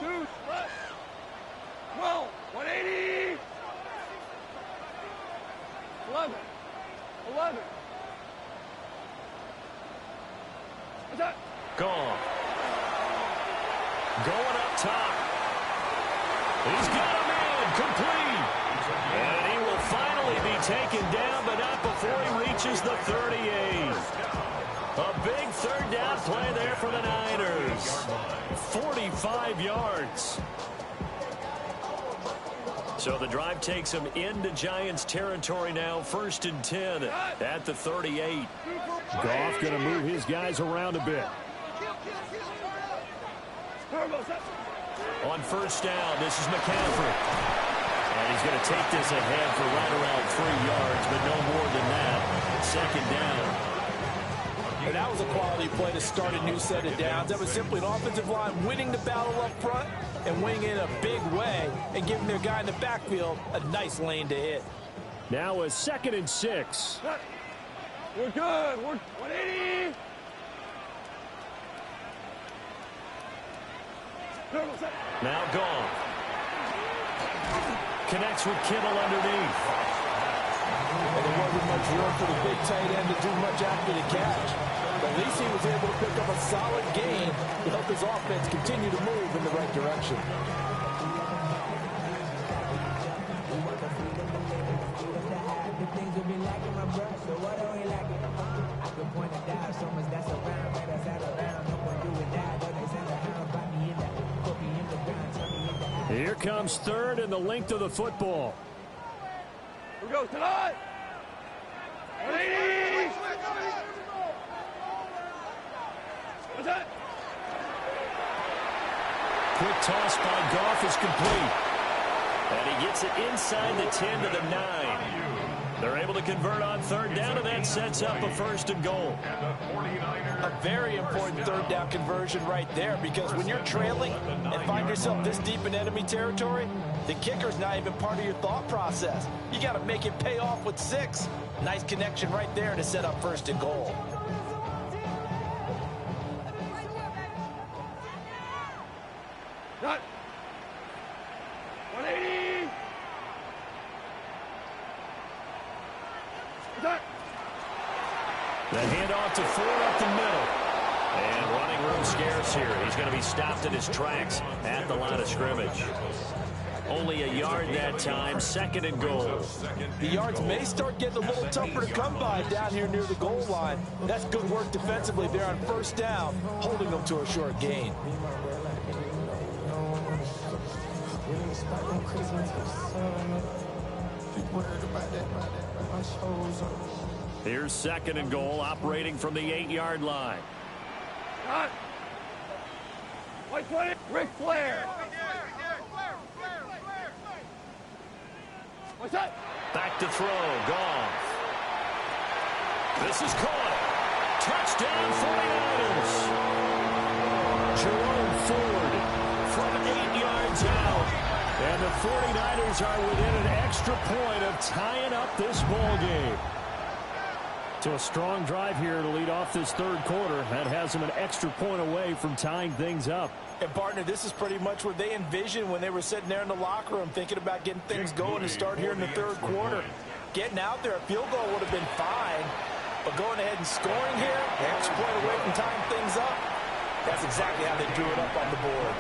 2, 12, 180! 11. What's that? Gone. Going up top. He's got a man complete. And he will finally be taken down, but not before he reaches the 38. A big 3rd down play there for the Niners. 45 yards. So the drive takes them into Giants territory now. 1st and 10 at the 38. Goff going to move his guys around a bit. On 1st down, this is McCaffrey. And he's going to take this ahead for right around 3 yards, but no more than that. 2nd down. And that was a quality play to start a new set of downs. That was simply an offensive line winning the battle up front and winning in a big way and giving their guy in the backfield a nice lane to hit. Now a 2nd and 6. We're good. We're 180. Now gone. Connects with Kittle underneath. And there wasn't much room for the big tight end to do much after the catch. But at least he was able to pick up a solid gain to help his offense continue to move in the right direction. Here comes 3rd and the length of the football. We go tonight. 180. What's that? Quick toss by Goff is complete. And he gets it inside the 10 to the 9. They're able to convert on 3rd down, and that sets up a 1st and goal. A very important 3rd down conversion right there, because when you're trailing and find yourself this deep in enemy territory, the kicker's not even part of your thought process. You got to make it pay off with 6. Nice connection right there to set up 1st and goal. Not 180. The handoff to Ford up the middle. And running room scarce here. He's going to be stopped in his tracks at the line of scrimmage. Only a yard that time, 2nd and goal. The yards may start getting a little tougher to come by down here near the goal line. That's good work defensively there on 1st down, holding them to a short gain. Here's 2nd and goal, operating from the 8-yard line. Not. White 20. Ric Flair. What's that? Back to throw, Goff. This is caught. Touchdown 49ers. Jerome Ford from 8 yards out. And the 49ers are within an extra point of tying up this ball game. So a strong drive here to lead off this 3rd quarter. That has them an extra point away from tying things up. And, partner, this is pretty much what they envisioned when they were sitting there in the locker room thinking about getting things going to start here in the third quarter. Getting out there, a field goal would have been fine, but going ahead and scoring here, the extra point away from tying things up, that's exactly how they drew it up on the board.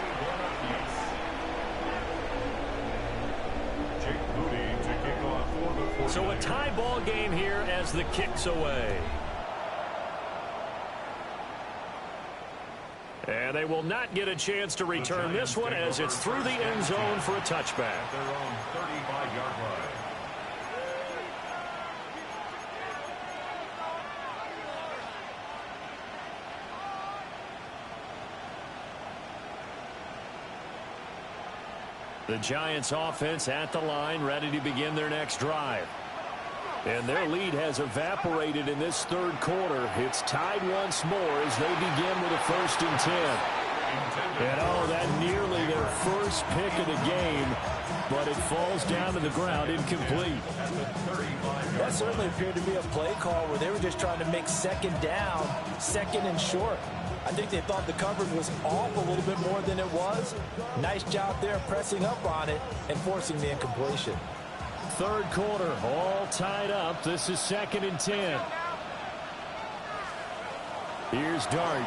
So a tie ball game here as the kick's away. And they will not get a chance to return this one as it's through the end zone for a touchback. At their own 35-yard line. The Giants offense at the line, ready to begin their next drive. And their lead has evaporated in this third quarter. It's tied once more as they begin with a 1st and 10. And oh, that nearly their first pick of the game, but it falls down to the ground incomplete. That certainly appeared to be a play call where they were just trying to make second down, second and short. I think they thought the coverage was off a little bit more than it was. Nice job there pressing up on it and forcing the incompletion. Third quarter, all tied up. This is 2nd and 10. Here's Dart.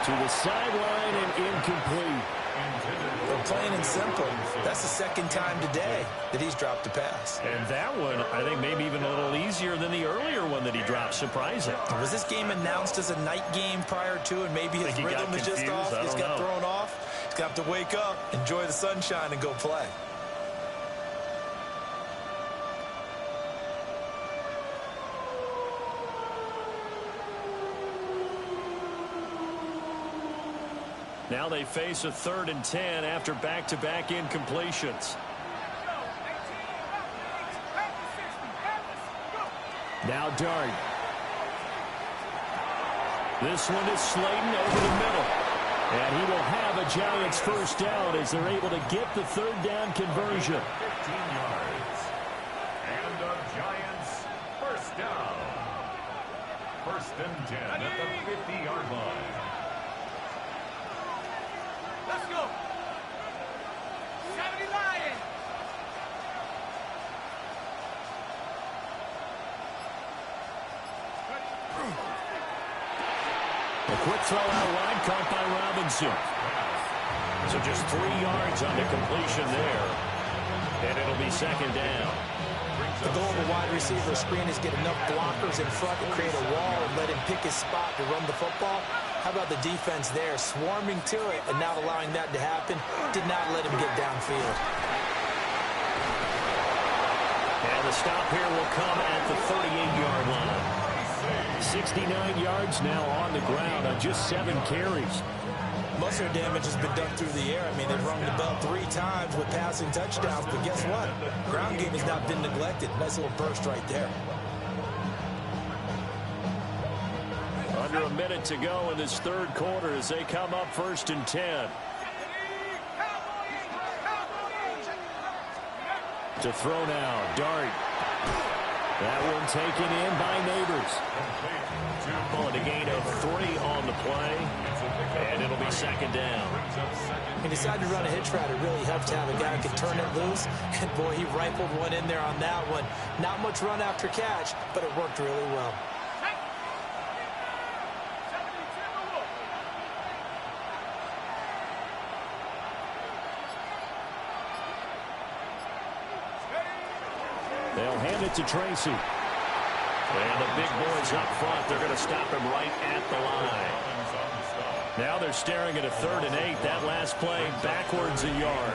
To the sideline and incomplete. But plain and simple, that's the second time today that he's dropped a pass. And that one, I think, maybe even a little easier than the earlier one that he dropped. Surprising. Was this game announced as a night game prior to, and maybe his rhythm is just off? He's got thrown off. He's got to wake up, enjoy the sunshine, and go play. Now they face a 3rd and 10 after back-to-back incompletions. Now Dart. This one is Slayton over the middle. And he will have a Giants first down as they're able to get the 3rd down conversion. 15 yards. And the Giants first down. 1st and 10 at the 50-yard line. Let's go. 70 Lions. A quick throw out wide, caught by Robinson. So just 3 yards on the completion there. And it'll be 2nd down. The goal of a wide receiver screen is get enough blockers in front to create a wall and let him pick his spot to run the football. How about the defense there, swarming to it and not allowing that to happen? Did not let him get downfield. And the stop here will come at the 38-yard line. 69 yards now on the ground on just 7 carries. Most of their damage has been done through the air. I mean, they've rung the bell 3 times with passing touchdowns, but guess what? Ground game has not been neglected. Nice little burst right there. Under a minute to go in this third quarter as they come up 1st and 10. To throw now, Dart. That one taken in by Neighbors. On a gain of 3 on the play, and it'll be 2nd down. He decided to run a hitch route. It really helped to have a guy who can turn it loose. And boy, he rifled one in there on that one. Not much run after catch, but it worked really well. They'll hand it to Tracy. And the big boys up front, they're going to stop him right at the line. Now they're staring at a 3rd and 8. That last play backwards a yard.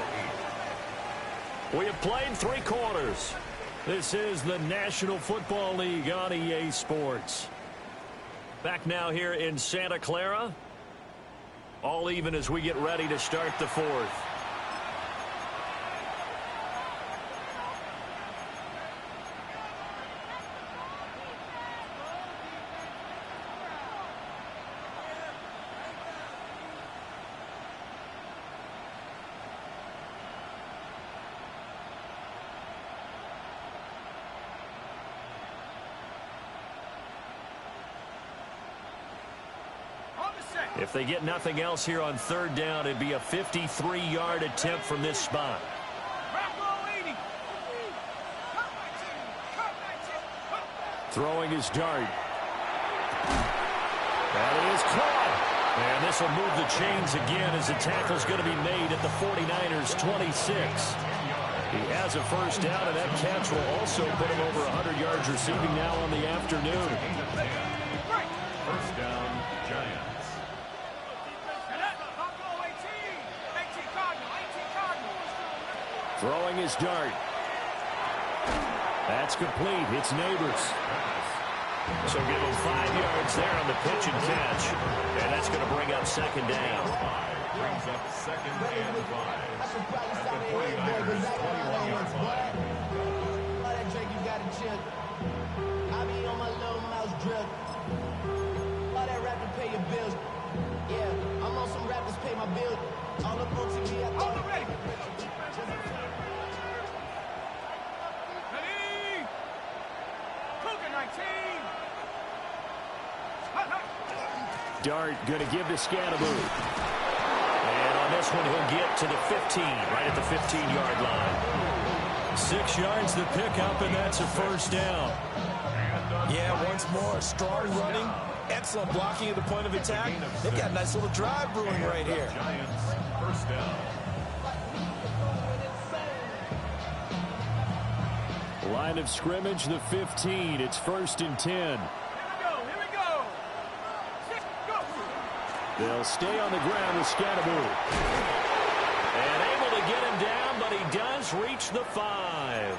We have played 3 quarters. This is the National Football League on EA Sports. Back now here in Santa Clara. All even as we get ready to start the 4th. On the set. If they get nothing else here on third down, it'd be a 53-yard attempt from this spot. Throwing his dart. That is caught. And this will move the chains again as the tackle's going to be made at the 49ers' 26. He has a first down, and that catch will also put him over 100 yards receiving now on the afternoon. First down, Giants. Throwing his dart. That's complete. It's Neighbors. So give him 5 yards there on the pitch and catch. And that's going to bring up second down. Brings up second and 5. At the 49ers' 21-yard line. All that Drake, you got to chill. I be on my little mouse drip. All that rap to pay your bills. Yeah, I'm on some rappers pay my bills. All up on TV, I thought I'm ready. Dart going to give to Scatteroo. And on this one, he'll get to the 15, right at the 15-yard line. 6 yards the pickup, and that's a first down. Yeah, once more, strong running, excellent blocking at the point of attack. They've got a nice little drive brewing right here. Giants, first down. Line of scrimmage, the 15. It's 1st and 10. They'll stay on the ground with Scatteroo. And able to get him down, but he does reach the 5.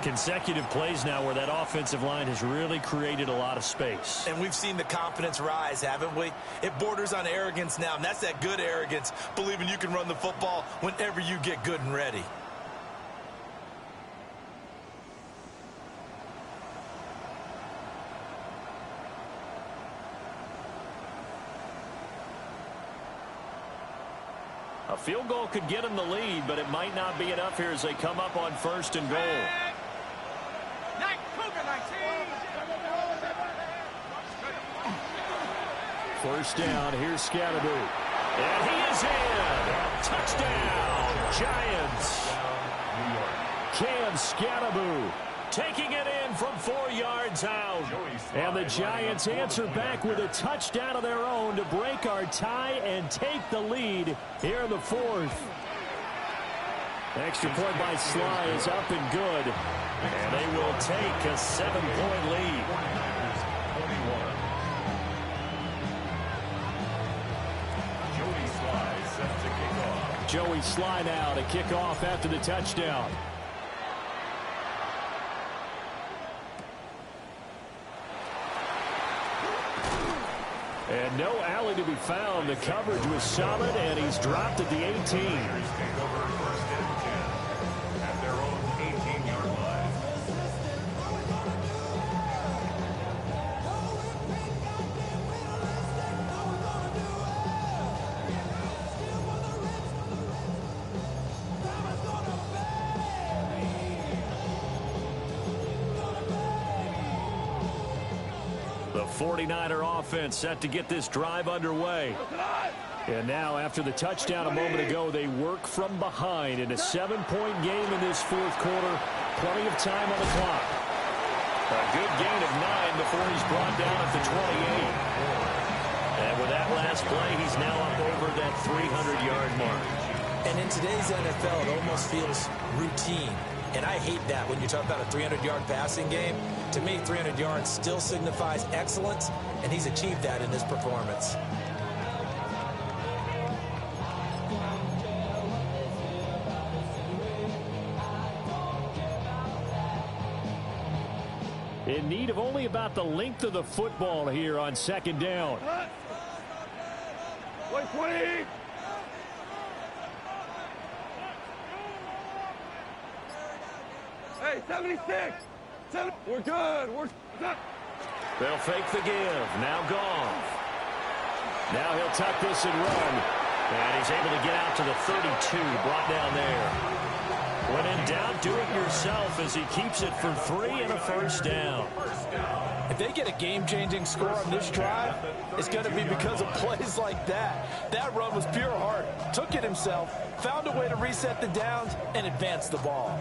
Consecutive plays now where that offensive line has really created a lot of space. And we've seen the confidence rise, haven't we? It borders on arrogance now, and that's that good arrogance, believing you can run the football whenever you get good and ready. A field goal could get him the lead, but it might not be enough here as they come up on 1st and goal. First down, here's Scatteroo. And he is in! Touchdown, Giants! Cam Scatteroo taking it in from 4 yards out. And the Giants answer back with a touchdown of their own to break our tie and take the lead here in the 4th. Extra point by Sly is up and good. And they will take a 7-point lead. Joey Sly now to kick off after the touchdown. And no alley to be found. The coverage was solid, and he's dropped at the 18. At their own 18-yard line. The 49er offense set to get this drive underway. And now, after the touchdown a moment ago, they work from behind in a 7-point game in this 4th quarter. Plenty of time on the clock. A good gain of 9 before he's brought down at the 28. And with that last play, he's now up over that 300-yard mark. And in today's NFL, it almost feels routine. And I hate that when you talk about a 300-yard passing game. To me, 300 yards still signifies excellence, and he's achieved that in his performance. In need of only about the length of the football here on 2nd down. 120! Hey, 76! We're good. We're good. They'll fake the give. Now Goff. Now he'll tuck this and run. And he's able to get out to the 32, brought down there. When in doubt, do it yourself as he keeps it for 3 and a first down. If they get a game-changing score on this drive, it's going to be because of plays like that. That run was pure heart. Took it himself, found a way to reset the downs, and advance the ball.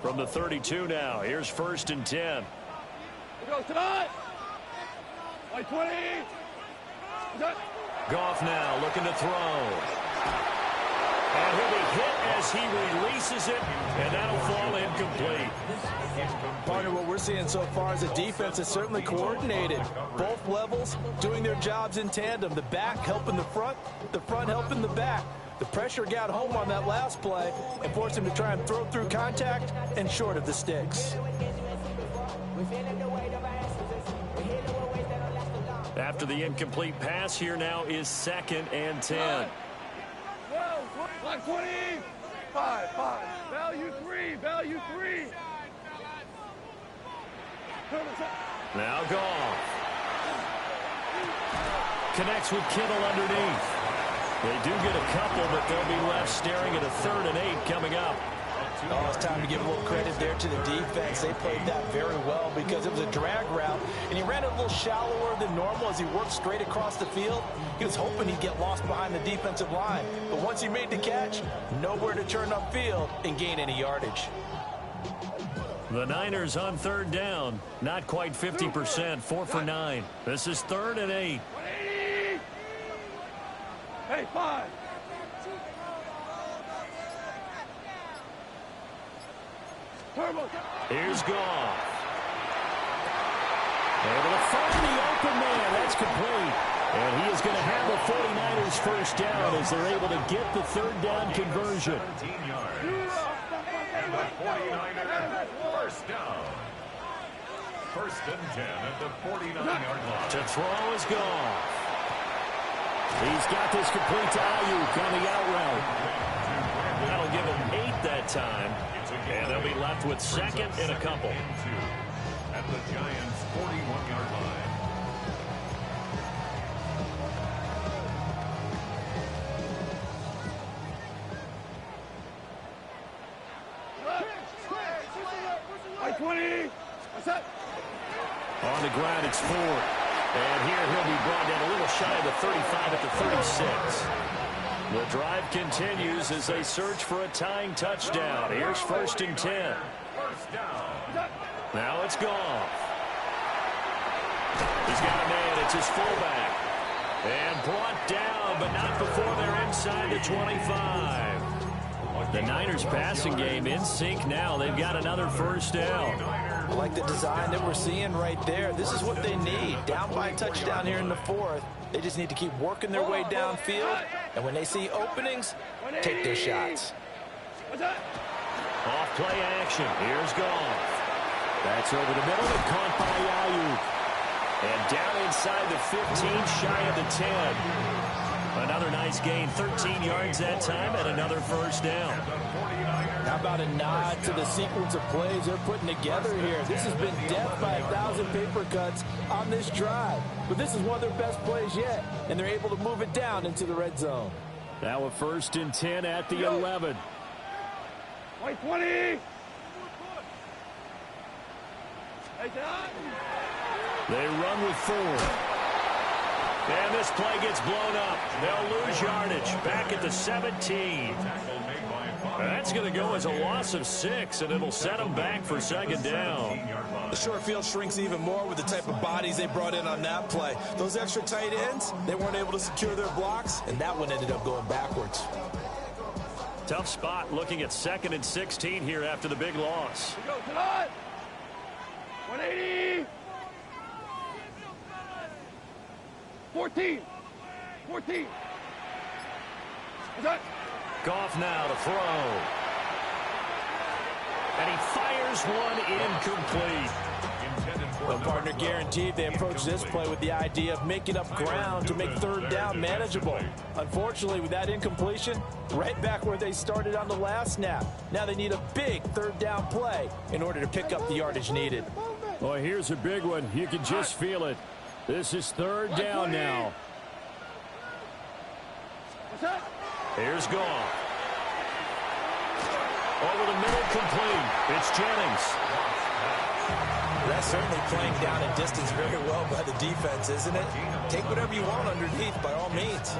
From the 32 now, here's 1st and 10. We go tonight. 20. Goff now looking to throw. And he'll be hit as he releases it, and that'll fall incomplete. Partner, what we're seeing so far is a defense that's certainly coordinated. Both levels doing their jobs in tandem. The back helping the front helping the back. The pressure got home on that last play and forced him to try and throw through contact and short of the sticks. After the incomplete pass, here now is 2nd and 10. 20. 5. Value 3. Value 3. Now Goff. Connects with Kittle underneath. They do get a couple, but they'll be left staring at a 3rd and 8 coming up. Oh, it's time to give a little credit there to the defense. They played that very well because it was a drag route, and he ran it a little shallower than normal as he worked straight across the field. He was hoping he'd get lost behind the defensive line, but once he made the catch, nowhere to turn upfield and gain any yardage. The Niners on 3rd down, not quite 50%, 4 for 9. This is 3rd and 8. 180. Hey, 5. Here's Goff. Able to find the open man. That's complete. And he is going to have the 49ers 1st down as they're able to get the 3rd down conversion. 17 yards. And the 49ers 1st down. 1st and 10 at the 49-yard line. To throw is Goff. He's got this complete to Ayuk on the out route. That'll give him 8 that time. And they'll be left with 2nd and a couple. At the Giants' 41-yard line. Right 20. What's up? On the ground, it's Ford. And here he'll be brought down a little shy of the 35 at the 36. The drive continues as they search for a tying touchdown. Here's 1st and 10. 1st down. Now it's Goff. He's got a man. It's his fullback. And brought down, but not before they're inside the 25. The Niners passing game in sync now. They've got another 1st down. I like the design that we're seeing right there. This is what they need. Down by a touchdown here in the 4th. They just need to keep working their way downfield. And when they see openings, take their shots. Off play action. Here's Goff. That's over the middle and caught by Ayuk. And down inside the 15, shy of the 10. Another nice gain, 13 yards that time, and another 1st down. How about a nod to the sequence of plays they're putting together here? This has been death by 1,000 paper cuts on this drive. But this is one of their best plays yet, and they're able to move it down into the red zone. Now a 1st and 10 at the 11. White 20. They run with Ford. And this play gets blown up. They'll lose yardage back at the 17. That's going to go as a loss of 6, and it'll set them back for 2nd down. The short field shrinks even more with the type of bodies they brought in on that play. Those extra tight ends, they weren't able to secure their blocks, and that one ended up going backwards. Tough spot looking at 2nd and 16 here after the big loss. We go tonight. 180. 14. Goff now to throw. And he fires one incomplete. Well, partner, guaranteed they approach this play with the idea of making up ground to make 3rd down manageable. Unfortunately, with that incompletion, right back where they started on the last snap. Now they need a big 3rd down play in order to pick up the yardage needed. Well, here's a big one. You can just feel it. This is 3rd down now. Here's Goff. Over the middle, complete. It's Jennings. That's certainly playing down and distance very well by the defense, isn't it? Take whatever you want underneath, by all means.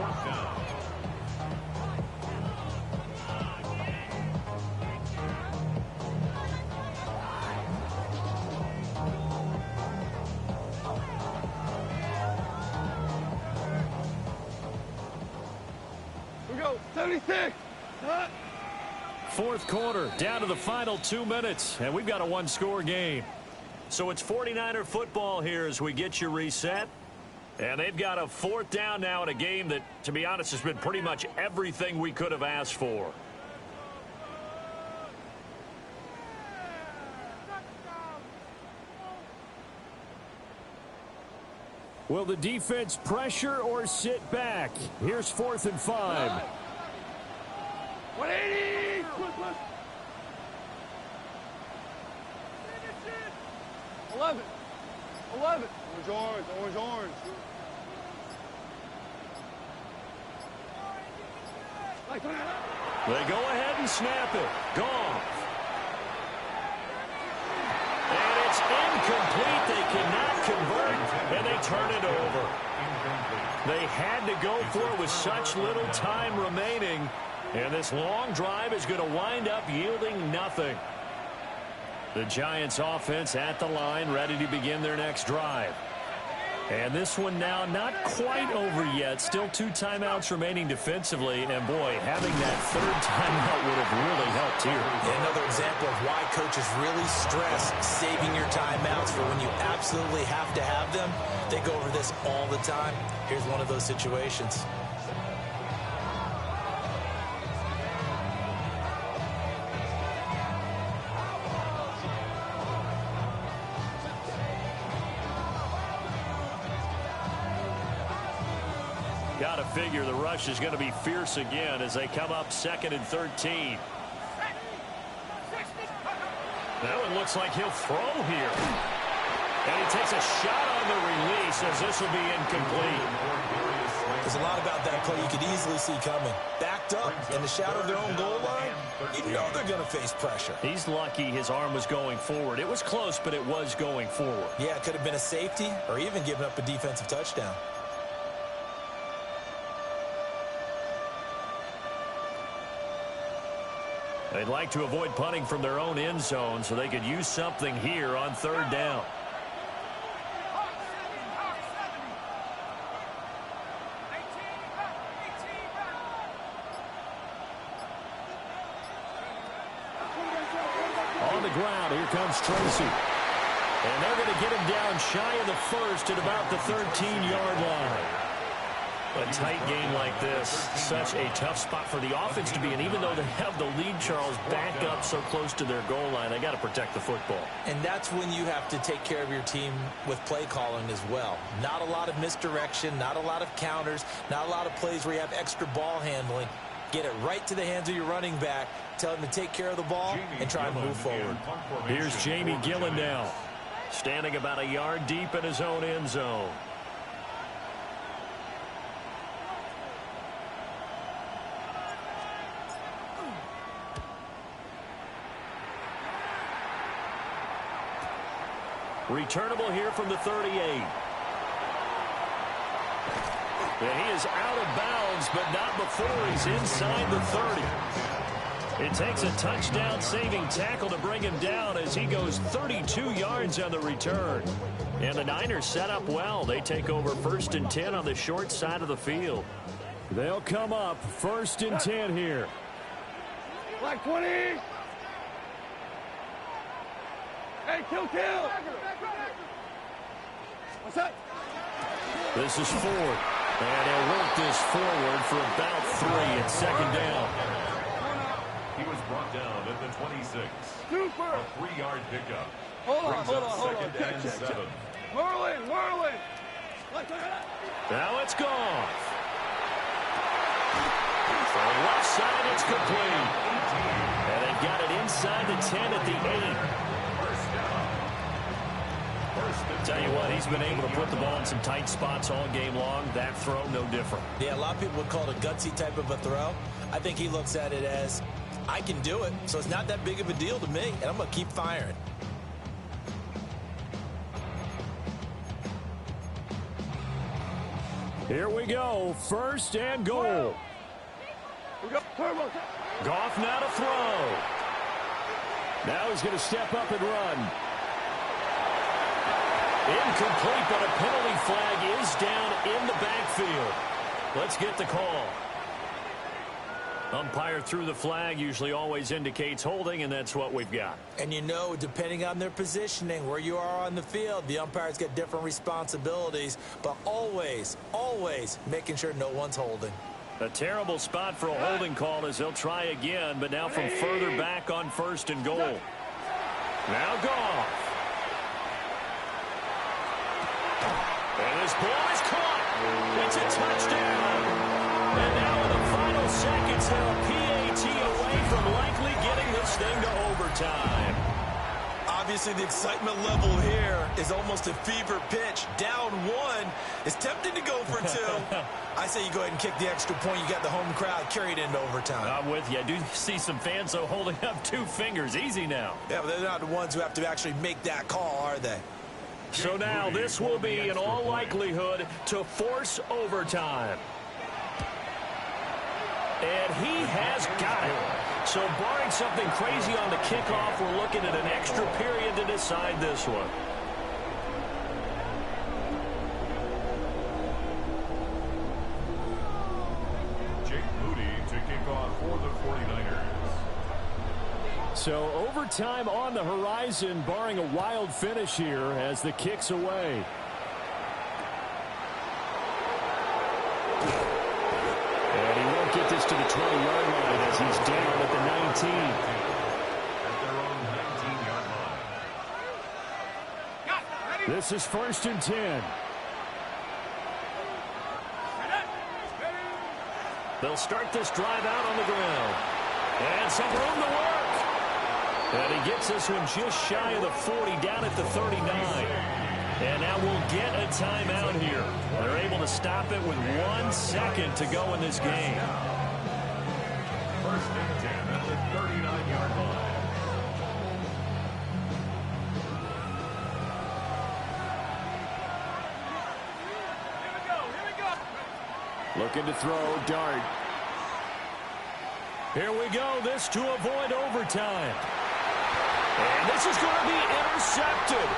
We go, 76. Fourth quarter, down to the final 2 minutes, and we've got a one-score game. So it's 49er football here as we get you reset. And they've got a fourth down now in a game that, to be honest, has been pretty much everything we could have asked for. Will the defense pressure or sit back? Here's 4th and 5. 180. 11. Orange, orange. They go ahead and snap it. Goff. And it's incomplete. They cannot convert, and they turn it over. They had to go for it with such little time remaining, and this long drive is going to wind up yielding nothing. The Giants offense at the line, ready to begin their next drive. And this one now not quite over yet. Still 2 timeouts remaining defensively. And, boy, having that third timeout would have really helped here. Another example of why coaches really stress saving your timeouts for when you absolutely have to have them. They go over this all the time. Here's one of those situations. Got to figure the rush is going to be fierce again as they come up 2nd and 13. That one looks like he'll throw here. And he takes a shot on the release as this will be incomplete. There's a lot about that play you could easily see coming. Backed up in the shadow of their own goal line, you know they're going to face pressure. He's lucky his arm was going forward. It was close, but it was going forward. Yeah, it could have been a safety or even given up a defensive touchdown. They'd like to avoid punting from their own end zone so they could use something here on 3rd down. On the ground, here comes Tracy. And they're going to get him down shy of the first at about the 13-yard line. A tight game like this, such a tough spot for the offense to be in. Even though they have the lead, Charles, back up so close to their goal line, they got to protect the football. And that's when you have to take care of your team with play calling as well. Not a lot of misdirection, not a lot of counters, not a lot of plays where you have extra ball handling. Get it right to the hands of your running back, tell him to take care of the ball, and try and move forward. Here's Jamie Gillen now, standing about a yard deep in his own end zone. Returnable here from the 38. And he is out of bounds, but not before he's inside the 30. It takes a touchdown-saving tackle to bring him down as he goes 32 yards on the return. And the Niners set up well. They take over 1st and 10 on the short side of the field. They'll come up 1st and 10 here. Black 20. Hey, kill. What's up? This is 4th. And they'll work this forward for about 3 at 2nd down. He was brought down at the 26. Super. A 3-yard pickup. Hold on. 2nd and 7. Whirling. Now it's gone. For the left side, it's complete. And they've got it inside the 10 at the 8. Tell you what, he's been able to put the ball in some tight spots all game long. That throw, no different. Yeah, a lot of people would call it a gutsy type of a throw. I think he looks at it as, I can do it, so it's not that big of a deal to me, and I'm going to keep firing. Here we go. First and goal. Goff now to throw. Now he's going to step up and run. Incomplete, but a penalty flag is down in the backfield. Let's get the call. Umpire threw the flag, usually always indicates holding, and that's what we've got. And you know, depending on their positioning, where you are on the field, the umpires get different responsibilities, but always, always making sure no one's holding. A terrible spot for a holding call as they'll try again, but now from further back on first and goal. Now Goff. And this ball is caught. It's a touchdown. And now in the final seconds, they're a PAT away from likely getting this thing to overtime. Obviously, the excitement level here is almost a fever pitch. Down one. It's tempting to go for two. I say you go ahead and kick the extra point. You got the home crowd carried into overtime. I'm with you. I do see some fans, though, holding up 2 fingers. Easy now. Yeah, but they're not the ones who have to actually make that call, are they? So now this will be, in all likelihood, to force overtime. And he has got it. So barring something crazy on the kickoff, we're looking at an extra period to decide this one. Jake Moody to kick off for the 49ers. So overtime on the horizon, barring a wild finish here as the kick's away. And he won't get this to the 20-yard line as he's down at the 19. At their own 19-yard line. This is first and 10. They'll start this drive out on the ground. And some room to work. And he gets this one just shy of the 40, down at the 39. And now we'll get a timeout here. They're able to stop it with 1 second to go in this game. First and 10 at the 39-yard line. Looking to throw, Dart. Here we go. This to avoid overtime. And this is going to be intercepted.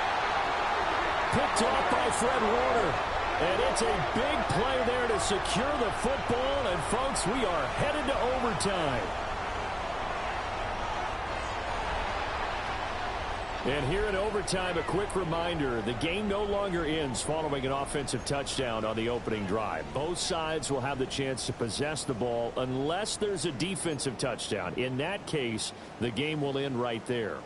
Picked off by Fred Warner. And it's a big play there to secure the football. And, folks, we are headed to overtime. And here in overtime, a quick reminder, the game no longer ends following an offensive touchdown on the opening drive. Both sides will have the chance to possess the ball unless there's a defensive touchdown. In that case, the game will end right there.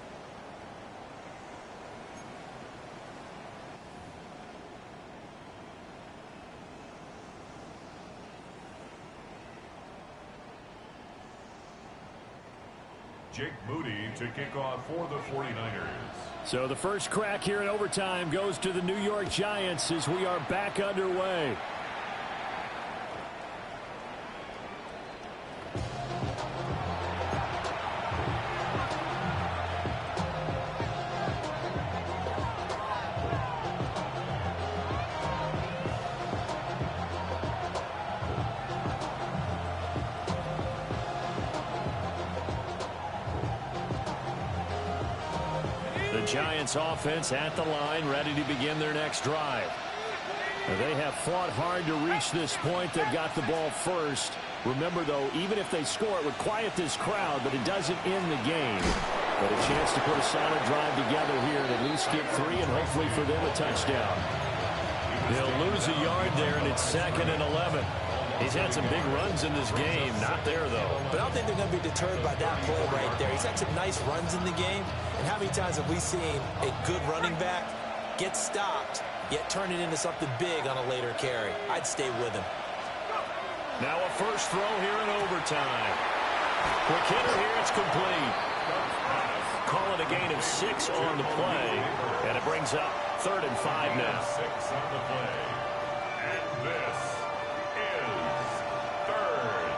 Jake Moody to kick off for the 49ers. So the first crack here in overtime goes to the New York Giants as we are back underway. Giants offense at the line, ready to begin their next drive. They have fought hard to reach this point. They've got the ball first. Remember, though, even if they score, it would quiet this crowd, but it doesn't end the game. But a chance to put a solid drive together here and at least get 3 and hopefully for them a touchdown. They'll lose a yard there, and it's 2nd and 11. He's had some big runs in this game. Not there, though. But I don't think they're going to be deterred by that play right there. He's had some nice runs in the game. And how many times have we seen a good running back get stopped, yet turn it into something big on a later carry? I'd stay with him. Now a first throw here in overtime. Quick hitter here, it's complete. Call and a gain of 6 on the play. And it brings up 3rd and 5 now. 6 on the play. And this is 3rd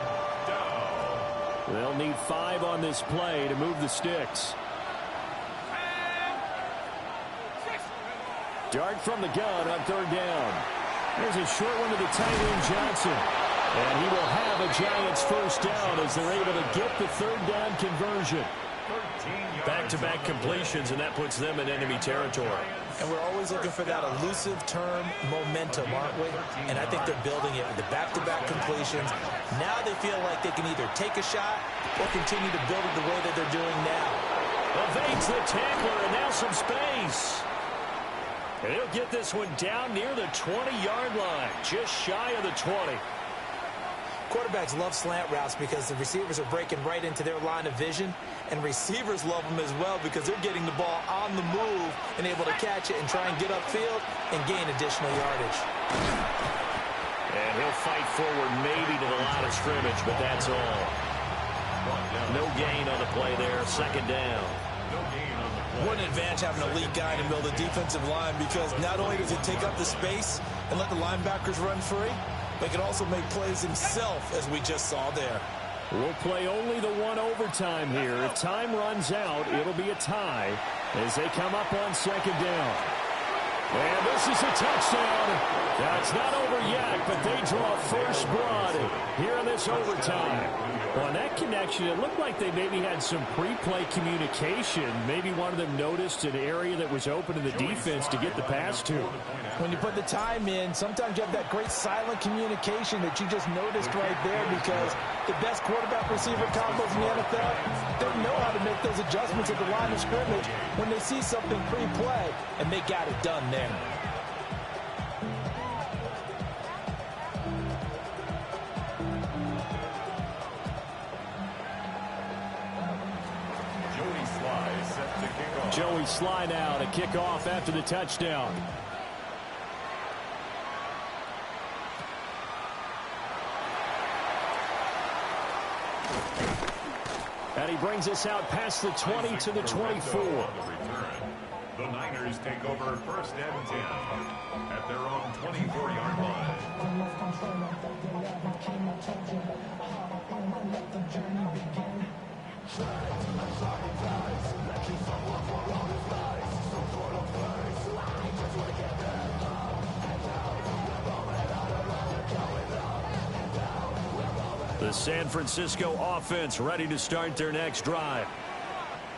down. They'll need 5 on this play to move the sticks. Dart from the gun on 3rd down. There's a short one to the tight end, Johnson. And he will have a Giants first down as they're able to get the 3rd down conversion. Back-to-back completions, and that puts them in enemy territory. And we're always looking for that elusive term, momentum, aren't we? And I think they're building it with the back-to-back completions. Now they feel like they can either take a shot or continue to build it the way that they're doing now. Evades the tackler, and now some space. And he'll get this one down near the 20-yard line, just shy of the 20. Quarterbacks love slant routes because the receivers are breaking right into their line of vision, and receivers love them as well because they're getting the ball on the move and able to catch it and try and get upfield and gain additional yardage. And he'll fight forward maybe to the line of scrimmage, but that's all. No gain on the play there, 2nd down. What an advantage having an elite guy to build a defensive line, because not only does he take up the space and let the linebackers run free, but he can also make plays himself, as we just saw there. We'll play only the 1 overtime here. If time runs out, it'll be a tie as they come up on 2nd down. And this is a touchdown. That's not over yet, but they draw first blood here in this overtime. On that connection, it looked like they maybe had some pre-play communication. Maybe one of them noticed an area that was open to the defense to get the pass to. When you put the time in, sometimes you have that great silent communication that you just noticed right there, because the best quarterback-receiver combos in the NFL, they know how to make those adjustments at the line of scrimmage when they see something pre-play, and they got it done there. Joey Sly now to kick off after the touchdown. And he brings us out past the 20 to the 24. The Niners take over 1st and 10 at their own 24-yard line. The San Francisco offense ready to start their next drive.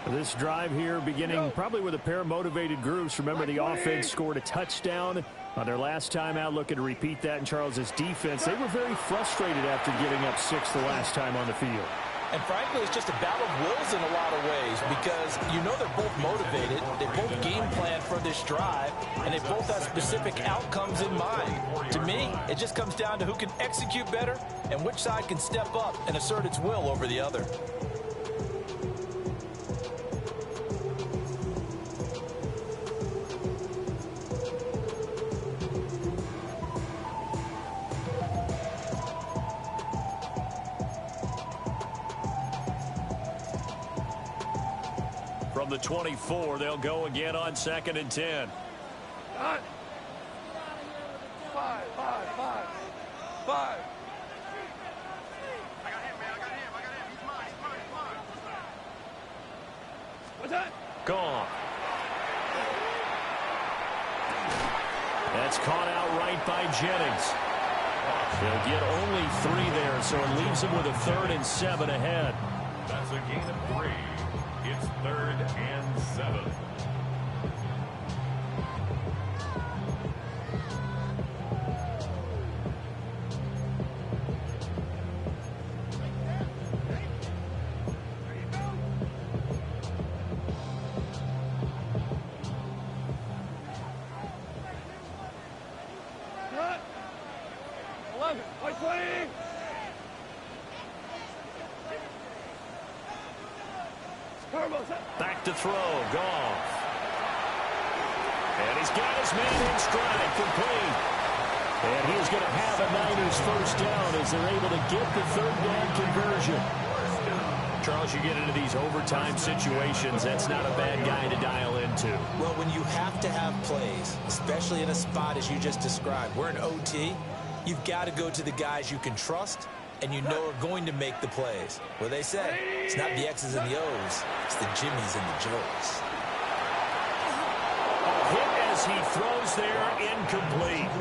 This drive here beginning probably with a pair of motivated groups. Remember, the offense scored a touchdown on their last time out. Looking to repeat that in Charles's defense. They were very frustrated after giving up 6 the last time on the field. And frankly, it's just a battle of wills in a lot of ways, because you know they're both motivated, they both game plan for this drive, and they both have specific outcomes in mind. To me, it just comes down to who can execute better and which side can step up and assert its will over the other. From the 24, they'll go again on 2nd and 10. 5. What's that? Gone. That's caught out right by Jennings. They'll get only 3 there, so it leaves them with a 3rd and 7 ahead. That's a gain of 3. It's 3rd and 7. Back to throw, Goff. And he's got his man in stride, complete. And he's going to have a Niners first down as they're able to get the 3rd down conversion. Charles, you get into these overtime situations, that's not a bad guy to dial into. Well, when you have to have plays, especially in a spot as you just described, we're in OT, you've got to go to the guys you can trust and you know are going to make the plays. Well, they say it's not the X's and the O's, it's the Jimmys and the Joes. Hit as he throws there, incomplete.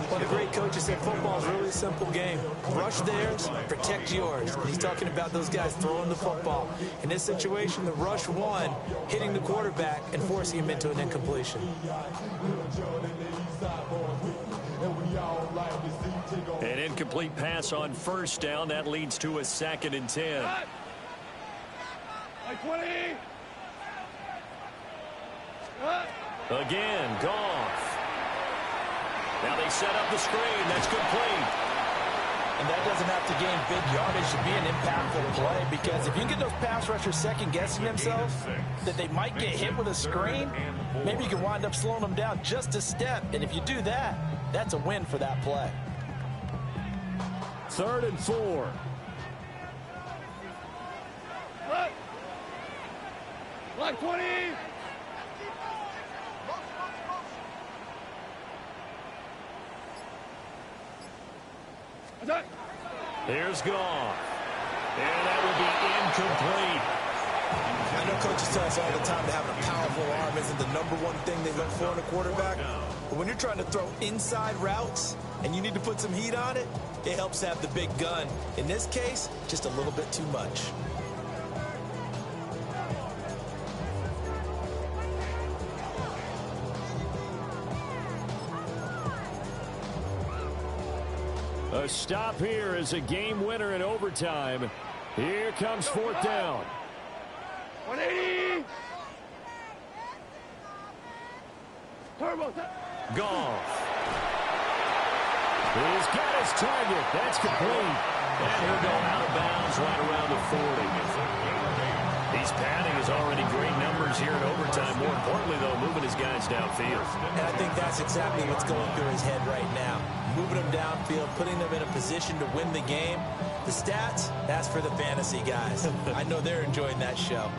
Well, the great coach has said football is really a simple game. Rush theirs, protect yours. And he's talking about those guys throwing the football. In this situation, the rush won, hitting the quarterback and forcing him into an incompletion. An incomplete pass on first down. That leads to a 2nd and 10. Like 20. Again, Goff. Now they set up the screen. That's complete. And that doesn't have to gain big yardage to be an impactful play, because if you can get those pass rushers second-guessing themselves that they might get hit with a screen, maybe you can wind up slowing them down just a step. And if you do that, that's a win for that play. 3rd and 4. Like 20. Here's Goff. And that will be incomplete. I know coaches tell us all the time that having a powerful arm isn't the #1 thing they look for in a quarterback. But when you're trying to throw inside routes and you need to put some heat on it, it helps have the big gun. In this case, just a little bit too much. A stop here is a game winner in overtime. Here comes 4th down. 180. Turbo. Goff. He's got his target. That's complete. And he'll go out of bounds right around the 40. He's padding his already great numbers here in overtime. More importantly, though, moving his guys downfield. And I think that's exactly what's going through his head right now. Moving them downfield, putting them in a position to win the game. The stats, that's for the fantasy guys. I know they're enjoying that show.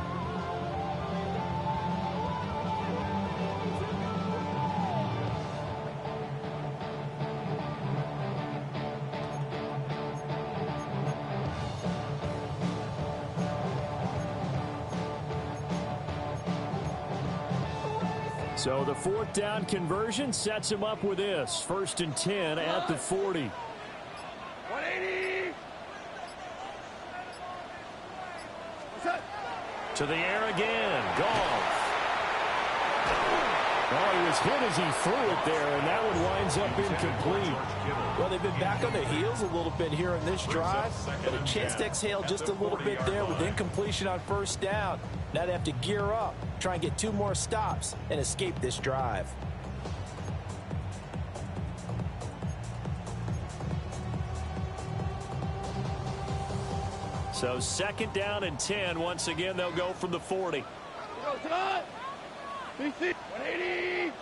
So the 4th down conversion sets him up with this. 1st and 10 at the 40. 180. To the air again. Goff. Oh, he was hit as he threw it there, and that one winds up incomplete. Well, they've been back on their heels a little bit here in this drive, but a chance to exhale just a little bit there with incompletion on 1st down. Now they have to gear up, try and get 2 more stops, and escape this drive. So 2nd down and 10. Once again, they'll go from the 40. BC. 180.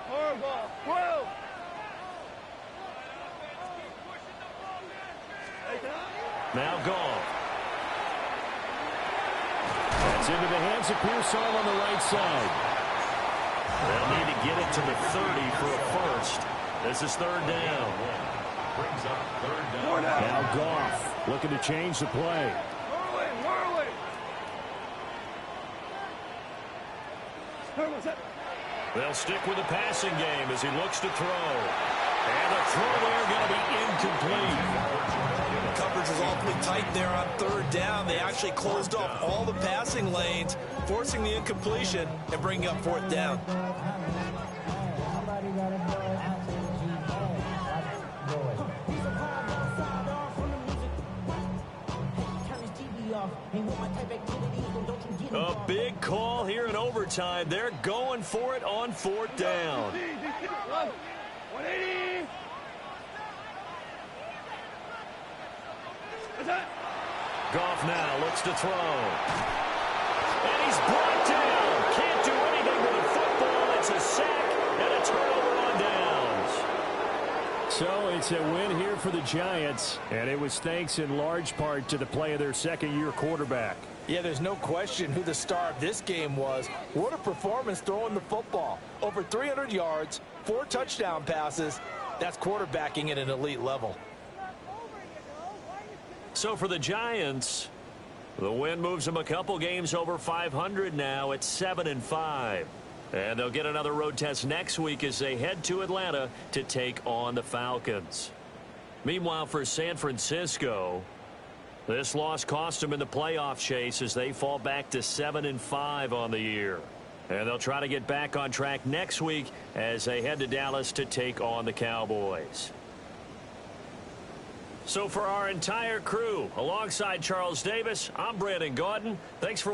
Horrible. 12. Now Goff. That's into the hands of Pearsall on the right side. They'll need to get it to the 30 for a first. This is 3rd down. Brings up 3rd down. Now Goff looking to change the play. They'll stick with the passing game as he looks to throw. And the throw there going to be incomplete. Coverage was awfully tight there on 3rd down. They actually closed off all the passing lanes, forcing the incompletion and bringing up 4th down. A big call here in overtime. They're going for it on 4th down. 180. Goff now looks to throw. And he's brought down. Can't do anything with the football. It's a sack and a turnover on downs. So It's a win here for the Giants, and it was thanks in large part to the play of their second-year quarterback. Yeah, there's no question who the star of this game was. What a performance throwing the football. Over 300 yards, 4 touchdown passes. That's quarterbacking at an elite level. So for the Giants, the win moves them a couple games over 500 now at 7-5. And they'll get another road test next week as they head to Atlanta to take on the Falcons. Meanwhile, for San Francisco, this loss cost them in the playoff chase as they fall back to 7-5 on the year. And they'll try to get back on track next week as they head to Dallas to take on the Cowboys. So for our entire crew, alongside Charles Davis, I'm Brandon Gaudin. Thanks for